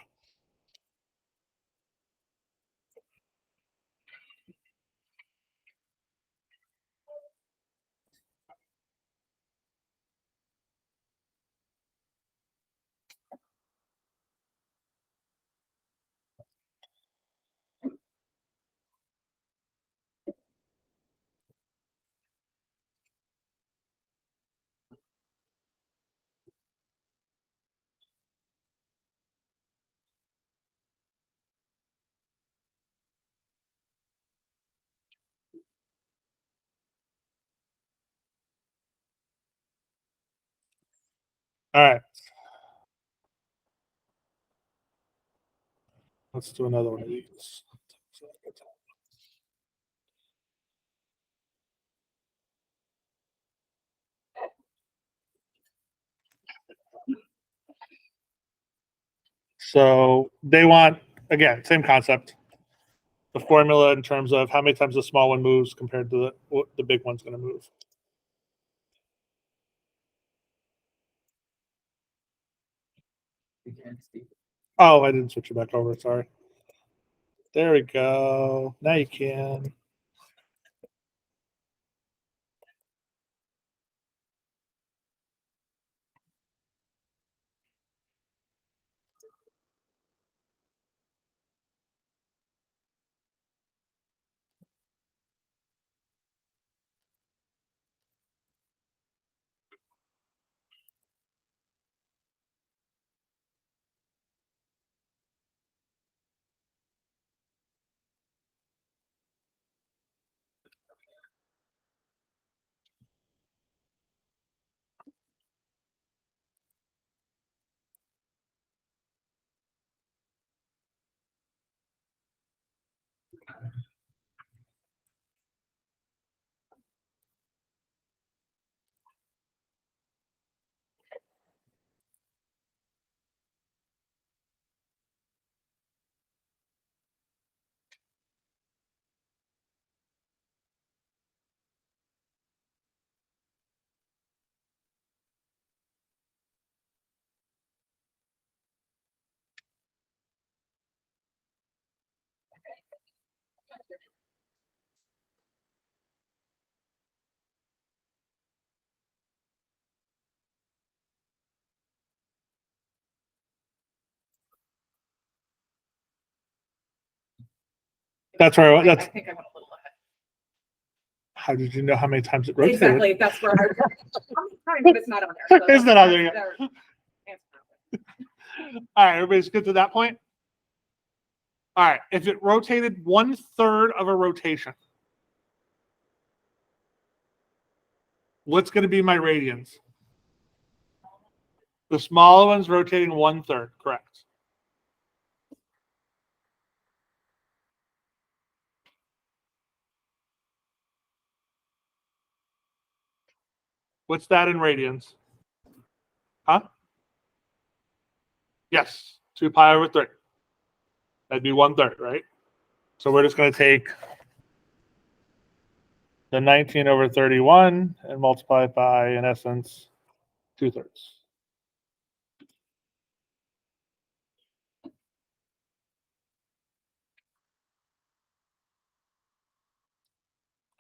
All right. Let's do another one of these. So they want, again, same concept. The formula in terms of how many times the small one moves compared to what the big one's going to move. Oh, I didn't switch it back over. Sorry. There we go. Now you can. That's where I that's. think I went a little ahead. How did you know how many times it rotated? Exactly, that's where but it's not on there. So It's not on there yet. their answer. All right, everybody's good to that point? All right, if it rotated 1/3 of a rotation, what's going to be my radians? The smaller one's rotating 1/3, correct? What's that in radians? Huh? Yes, 2 pi over 3. That'd be 1/3, right? So we're just going to take the 19 over 31 and multiply it by, in essence, 2/3.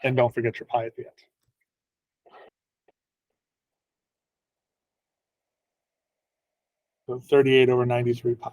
And don't forget your pi at the end. So 38 over 93 pi.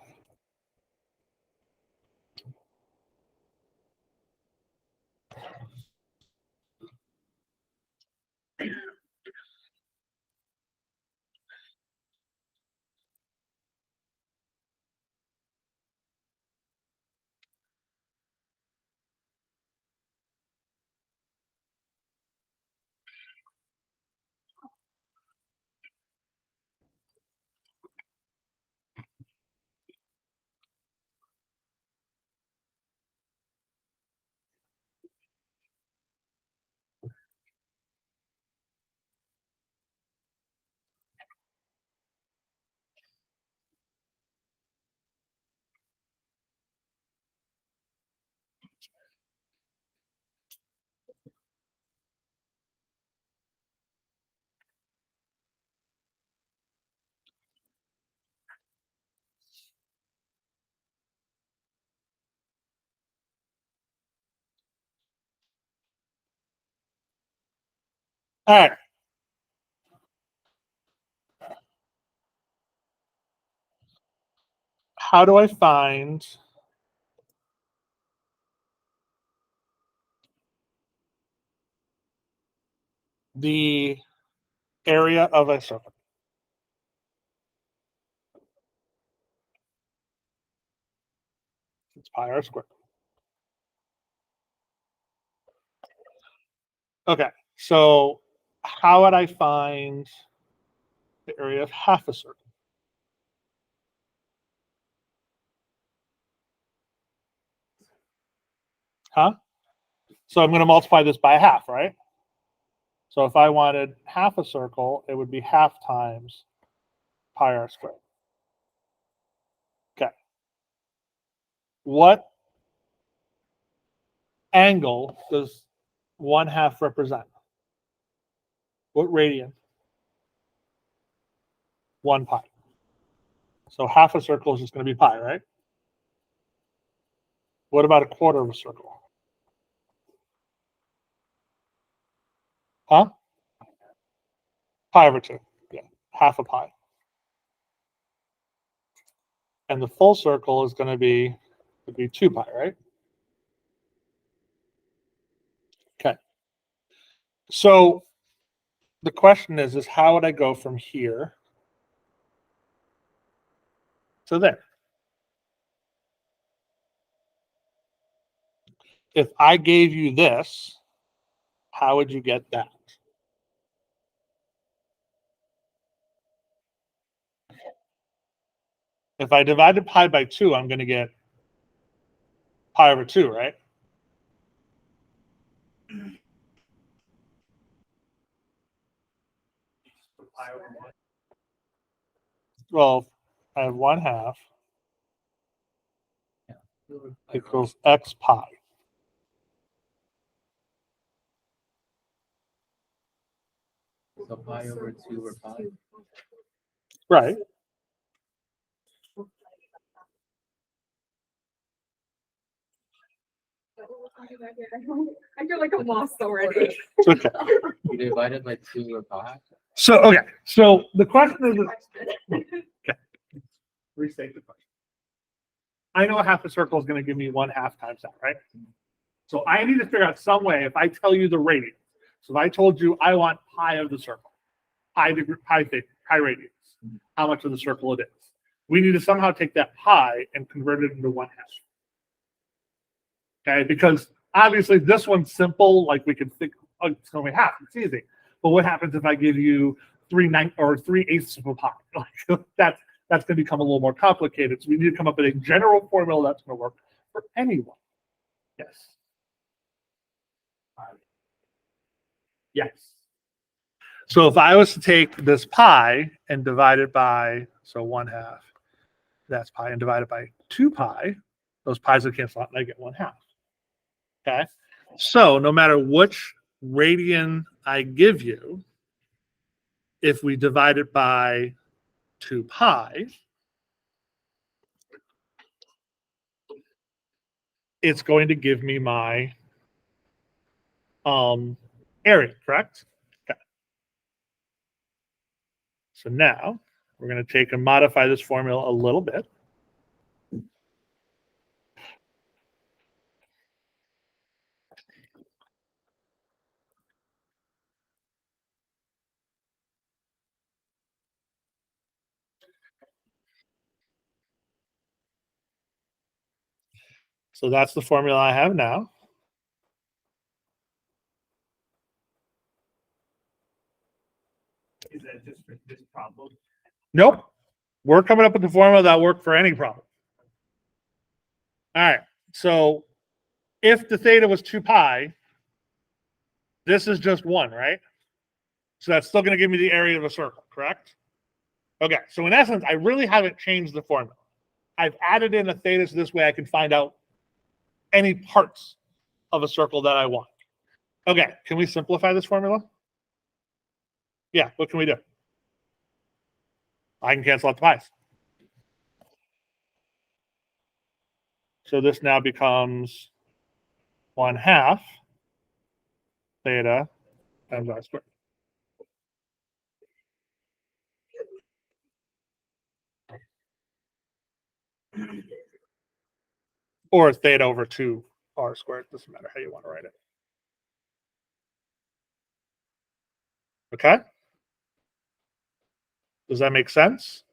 All right. How do I find the area of a circle? It's pi r squared. Okay, so how would I find the area of half a circle? Huh? So I'm going to multiply this by half, right? So if I wanted half a circle, it would be half times pi r squared. Okay. What angle does 1/2 represent? What radian? 1 pi. So half a circle is just going to be pi, right? What about a quarter of a circle? Huh? Pi over 2. Yeah, half a pi. And the full circle is going to be, would be 2 pi, right? Okay. So the question is how would I go from here to there? If I gave you this, how would you get that? If I divided pi by 2, I'm going to get pi over 2, right? Well, I have 1/2 equals x pi. So pi over 2 or pi? Right. I feel like I'm lost already. It's okay. You divided by 2 or pi? So, okay. So the question is, restate the question. I know a half a circle is going to give me 1/2 times that, right? So I need to figure out some way, if I tell you the radius. So if I told you I want pi of the circle, pi radius, how much of the circle it is. We need to somehow take that pi and convert it into 1/2. Okay, because obviously this one's simple, like we can think, oh, it's only half, it's easy. But what happens if I give you 3/8 of a pi? Like, that's going to become a little more complicated. So we need to come up with a general formula that's going to work for anyone. Yes. Yes. So if I was to take this pi and divide it by, so 1/2, that's pi, and divide it by 2 pi, those pi's will cancel out and I get 1/2. Okay. So no matter which radian I give you, if we divide it by 2 pi, it's going to give me my area, correct? Okay. So now we're going to take and modify this formula a little bit. So that's the formula I have now. Is that just for this problem? Nope. We're coming up with the formula that worked for any problem. All right. So if the theta was 2 pi, this is just 1, right? So that's still going to give me the area of a circle, correct? Okay. So in essence, I really haven't changed the formula. I've added in a theta so this way I can find out any parts of a circle that I want. Okay. Can we simplify this formula? Yeah. What can we do? I can cancel out the pi's. So this now becomes 1/2 theta times r squared. Or theta over 2r squared. Doesn't matter how you want to write it. Okay? Does that make sense?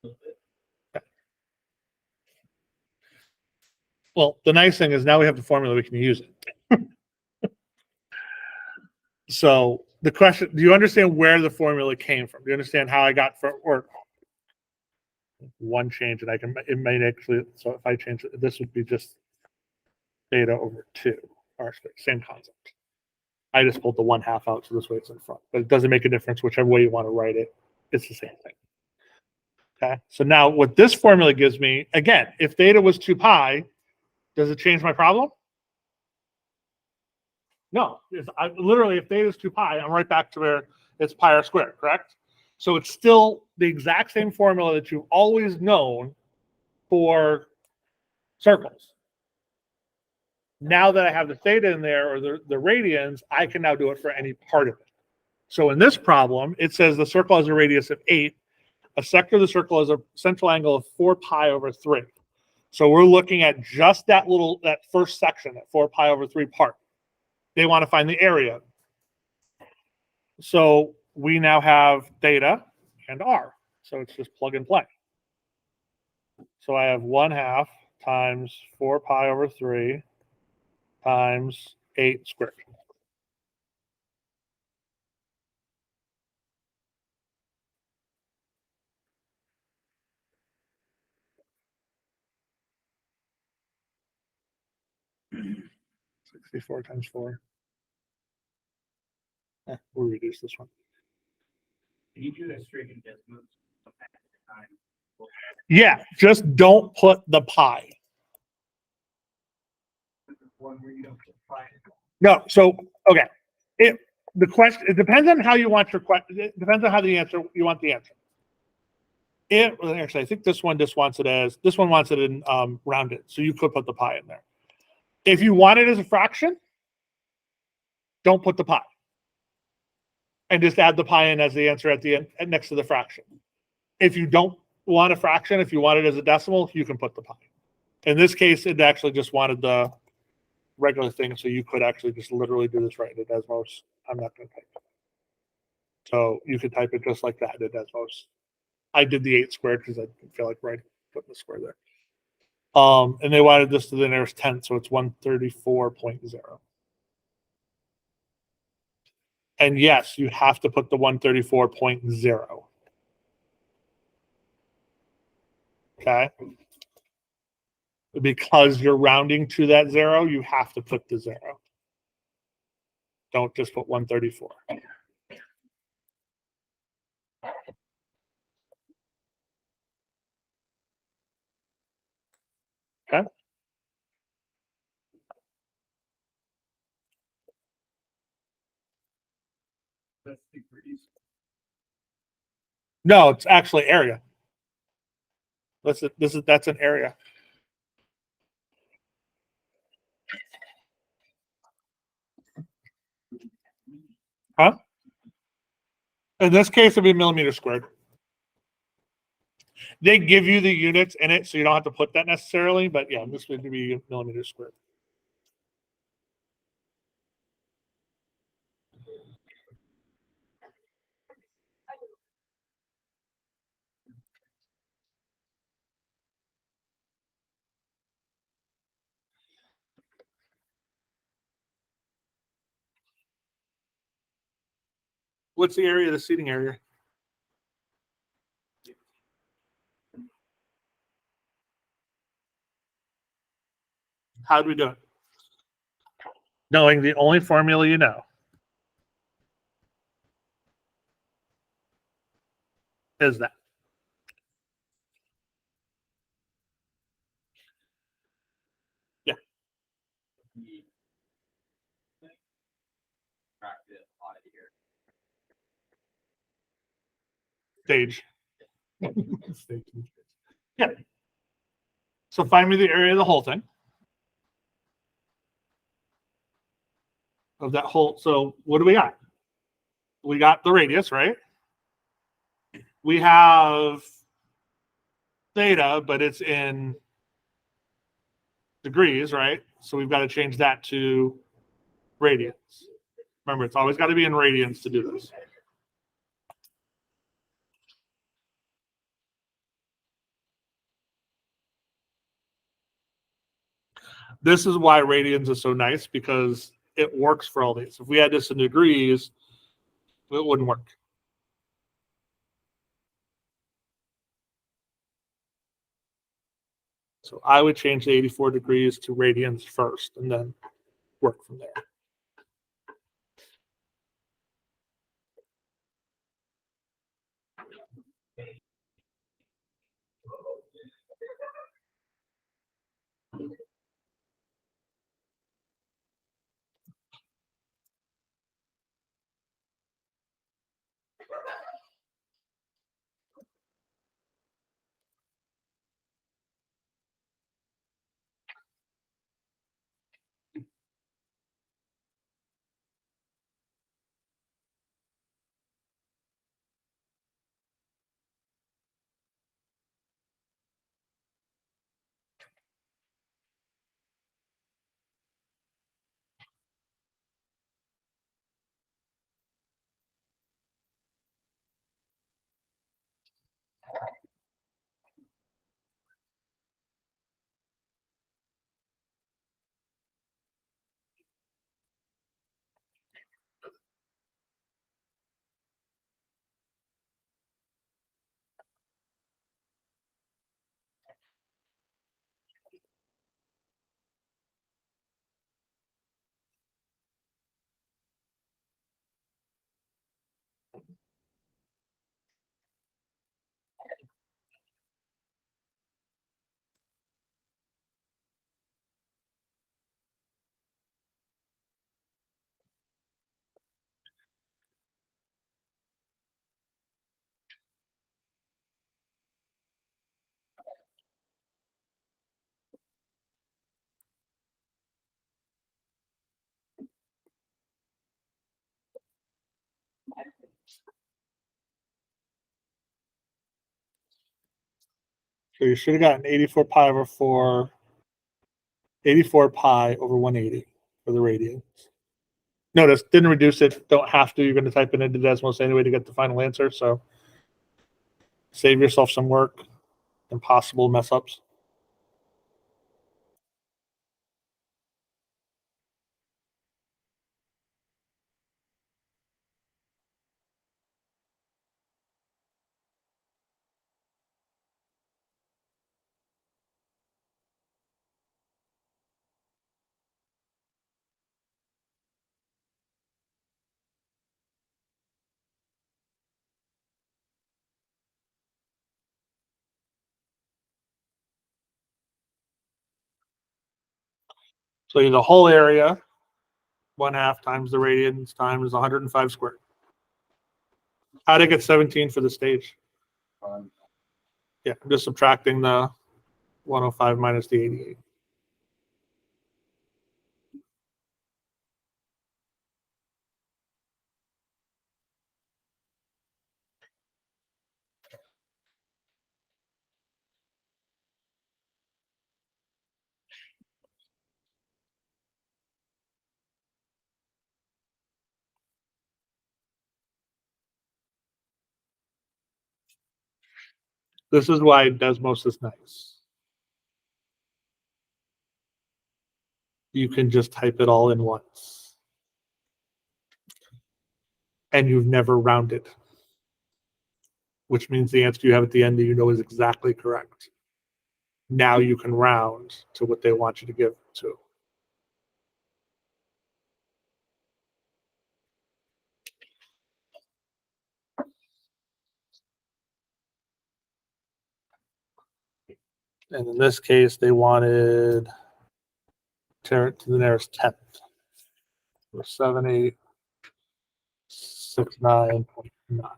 Okay. Well, the nice thing is now we have the formula, we can use it. So the question, do you understand where the formula came from? Do you understand how I got from, or one change, and it might actually, so if I change it, this would be just theta over 2 r squared, same concept. I just pulled the 1/2 out, so this way it's in front. But it doesn't make a difference whichever way you want to write it. It's the same thing. Okay. So now what this formula gives me, again, if theta was 2 pi, does it change my problem? No. Literally, if theta is 2 pi, I'm right back to where it's pi r squared, correct? So it's still the exact same formula that you've always known for circles. Now that I have the theta in there, or the radians, I can now do it for any part of it. So in this problem, it says the circle has a radius of 8. A sector of the circle has a central angle of 4 pi over 3. So we're looking at just that first section, that 4 pi over 3 part. They want to find the area. So we now have theta and r. So it's just plug and play. So I have 1/2 times 4 pi over 3 times 8 squared. Four times 4. We'll reduce this one. Can you do that straight in decimals? Yeah, just don't put the pi. One where you don't put pi. No, so okay. It depends on how you want your question. It depends on how you want the answer. Actually, I think this one wants it in rounded, so you could put the pi in there. If you want it as a fraction, don't put the pi. And just add the pi in as the answer at the end, next to the fraction. If you don't want a fraction, if you want it as a decimal, you can put the pi. In this case, it actually just wanted the regular thing, so you could actually just literally do this right in Desmos. I'm not going to type it. So you could type it just like that in Desmos. I did the 8 squared because I didn't feel like putting the square there. And they wanted this to the nearest 10th, so it's 134.0. And yes, you have to put the 134.0. Okay? Because you're rounding to that 0, you have to put the 0. Don't just put 134. Okay? That's degrees. No, it's actually area. That's an area. Huh? In this case, it'd be millimeters squared. They give you the units in it, so you don't have to put that necessarily. But yeah, this would be millimeters squared. What's the area of the seating area? How do we do it? Knowing the only formula you know is that. Yeah. Stage. Yeah. So find me the area of the whole thing. Of that whole. So what do we got? We got the radius, right? We have theta, but it's in degrees, right? So we've got to change that to radians. Remember, it's always got to be in radians to do this. This is why radians is so nice, because it works for all these. If we had this in degrees, it wouldn't work. So I would change the 84 degrees to radians first and then work from there. So you should have gotten 84 pi over 4 84 pi over 180 for the radians. Notice, didn't reduce it, don't have to. You're going to type it into Desmos anyway to get the final answer. So save yourself some work and possible mess ups. So the whole area, 1/2 times the radians times 105 squared. How did I get 17 for the stage? Yeah, I'm just subtracting the 105 minus the 88. This is why Desmos is nice. You can just type it all in once. And you've never rounded, which means the answer you have at the end that you know is exactly correct. Now you can round to what they want you to give to. And in this case, they wanted to the nearest tenth. So 7869.9.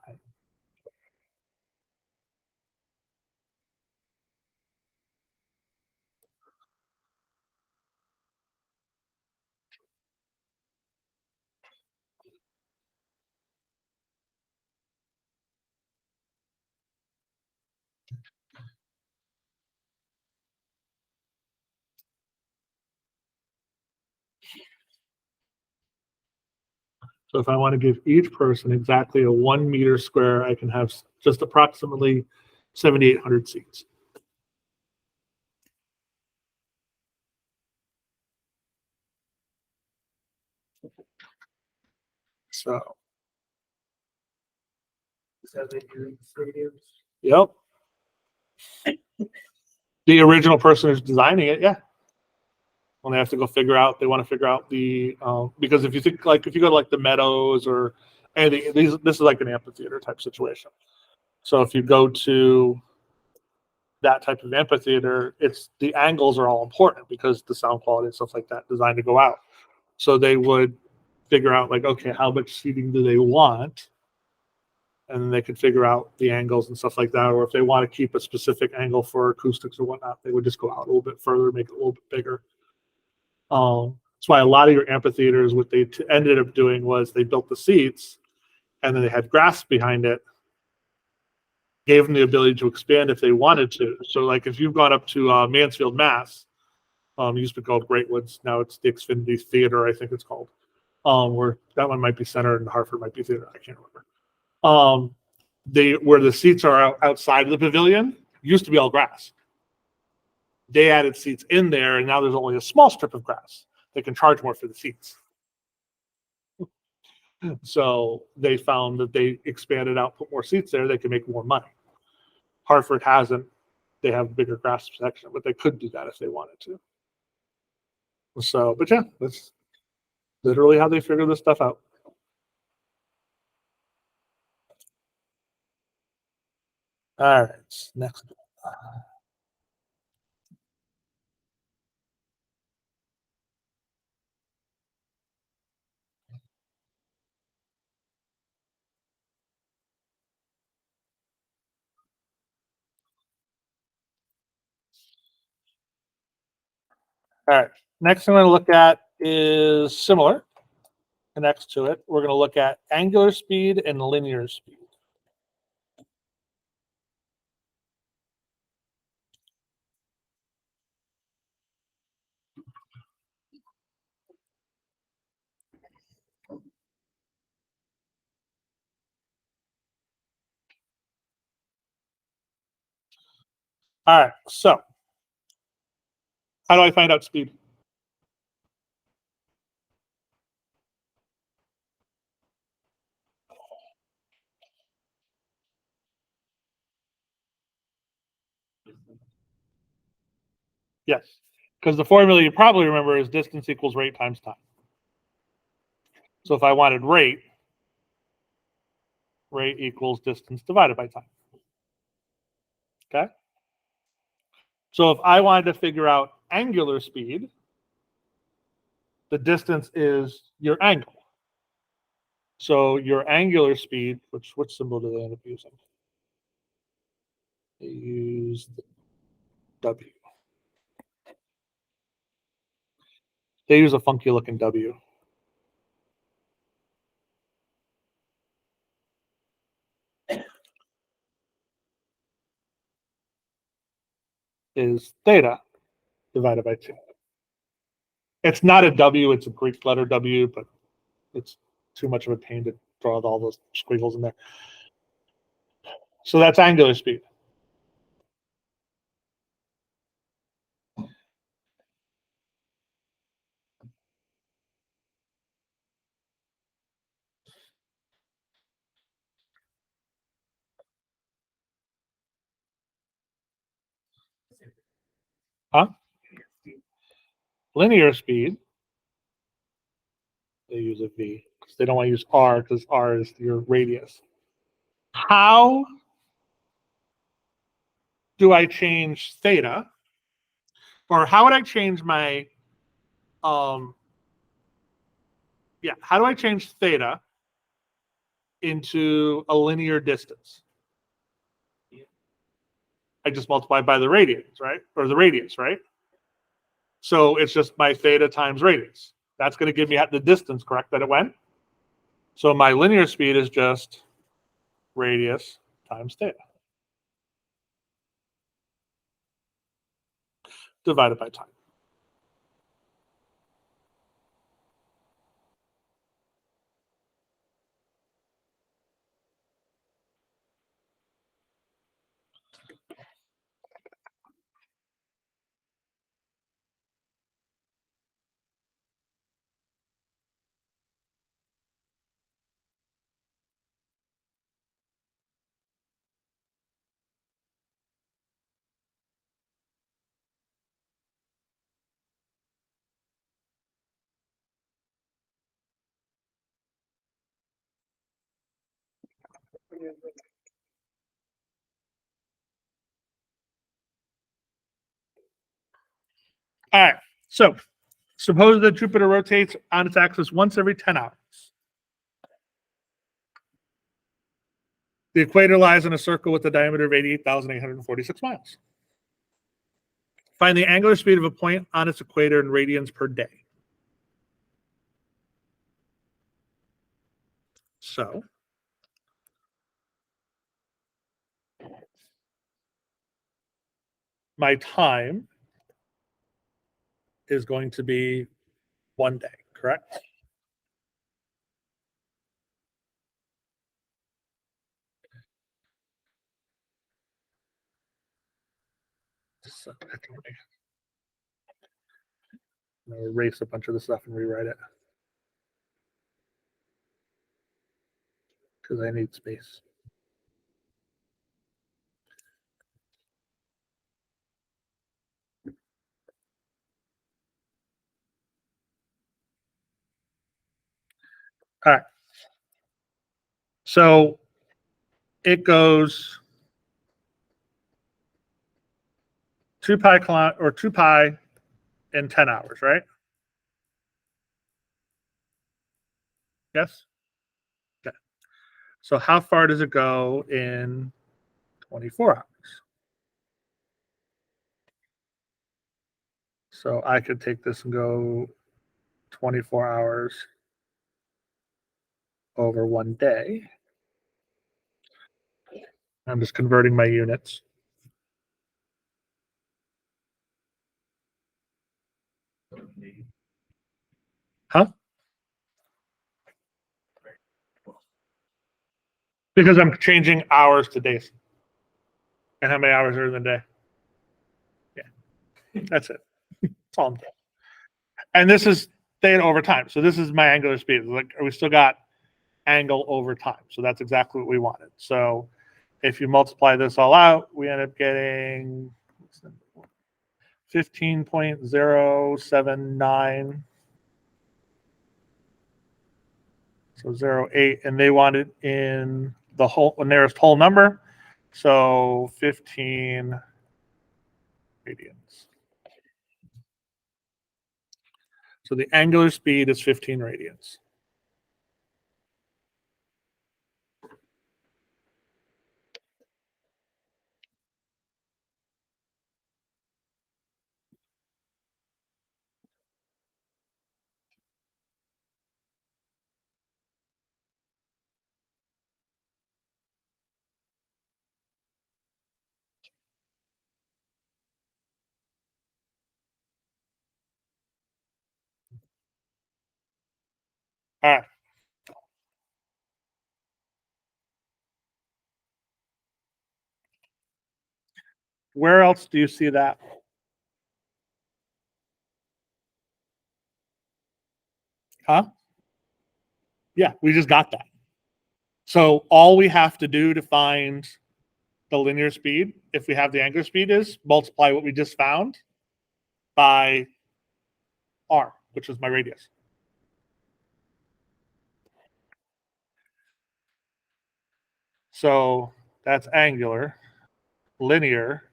So if I want to give each person exactly a 1 meter square, I can have just approximately 7,800 seats. So, 7 stadiums. yep. The original person who's designing it, yeah. When they have to go figure out, they want to figure out the because if you think like if you go to like the Meadows or anything, this is like an amphitheater type situation. So if you go to that type of amphitheater, it's the angles are all important because the sound quality and stuff like that designed to go out. So they would figure out like, okay, how much seating do they want? And then they could figure out the angles and stuff like that. Or if they want to keep a specific angle for acoustics or whatnot, they would just go out a little bit further, make it a little bit bigger. That's why a lot of your amphitheaters, what they ended up doing was they built the seats and then they had grass behind it, gave them the ability to expand if they wanted to. So like if you've gone up to Mansfield, Mass, it used to be called Great Woods. Now it's the Xfinity Theater, I think it's called. Where that one might be centered and Hartford might be theater. I can't remember. Where the seats are outside of the pavilion used to be all grass. They added seats in there, and now there's only a small strip of grass. They can charge more for the seats. So they found that they expanded out, put more seats there, they can make more money. Hartford hasn't. They have bigger grass section, but they could do that if they wanted to. So, but yeah, that's literally how they figure this stuff out. All right, next. All right, next thing I'm going to look at is similar. Next to it, we're going to look at angular speed and linear speed. All right, so how do I find out speed? Yes, because the formula you probably remember is distance equals rate times time. So if I wanted rate equals distance divided by time. Okay. So if I wanted to figure out angular speed, the distance is your angle. So your angular speed, which symbol do they end up using? They use the W. They use a funky looking W. Is theta divided by 2. It's not a W, it's a Greek letter W, but it's too much of a pain to draw all those squiggles in there. So that's angular speed. Huh? Linear speed, they use a V because they don't want to use R because R is your radius. How do I change theta? Or how would I change my how do I change theta into a linear distance? I just multiply by the radius, right? Or the radius, right? So it's just my theta times radius. That's going to give me the distance, correct, that it went? So my linear speed is just radius times theta divided by time. All right. So suppose that Jupiter rotates on its axis once every 10 hours. The equator lies in a circle with a diameter of 88,846 miles. Find the angular speed of a point on its equator in radians per day. So my time is going to be 1 day, correct? So I'm going to erase a bunch of this stuff and rewrite it because I need space. All right. So it goes 2 pi in 10 hours, right? Yes? Okay. So how far does it go in 24 hours? So I could take this and go 24 hours over 1 day. I'm just converting my units. Huh? Because I'm changing hours to days. And how many hours are in the day? That's it. That's all I'm doing. And this is theta over time. So this is my angular speed. Like we still got angle over time. So that's exactly what we wanted. So if you multiply this all out, we end up getting 15.079. So 0.8, and they want it in the nearest whole number. So 15 radians. So the angular speed is 15 radians. All right. Where else do you see that? Huh? Yeah, we just got that. So all we have to do to find the linear speed, if we have the angular speed, is multiply what we just found by r, which is my radius. So that's angular. Linear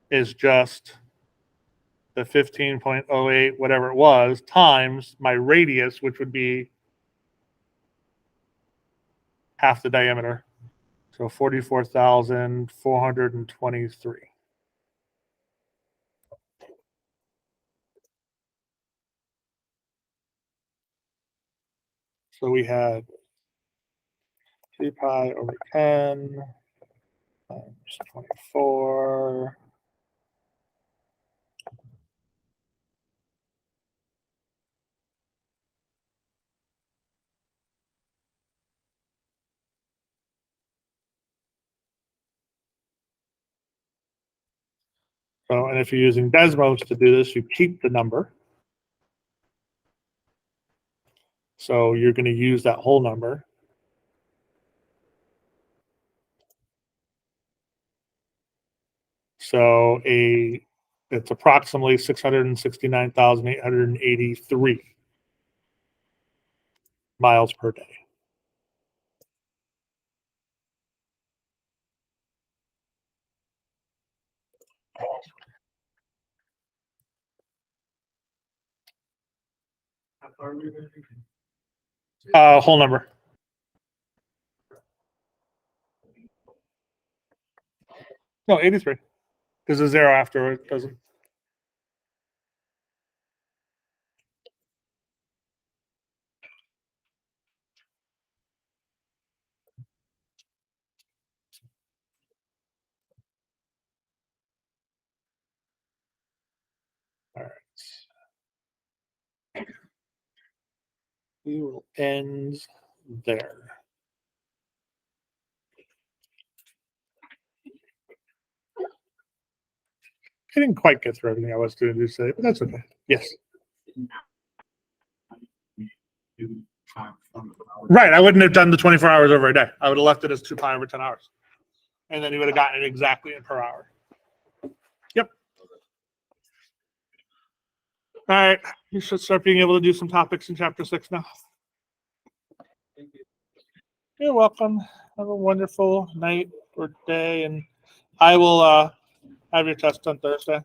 is just the 15.08, whatever it was, times my radius, which would be half the diameter. So 44,423. So we had 3 pi over 10 times 24. So, and if you're using Desmos to do this, you keep the number. So you're going to use that whole number. So it's approximately 669,883 miles per day. How far are we going to be? Whole number. No, 83. Because a zero after it doesn't. All right. We will end there. I didn't quite get through everything I was going to do today, but that's okay. Yes. Right. I wouldn't have done the 24 hours over a day. I would have left it as 2 pi over 10 hours. And then you would have gotten it exactly in per hour. Yep. All right. You should start being able to do some topics in chapter 6 now. You're welcome. Have a wonderful night or day. And I will have your test on Thursday.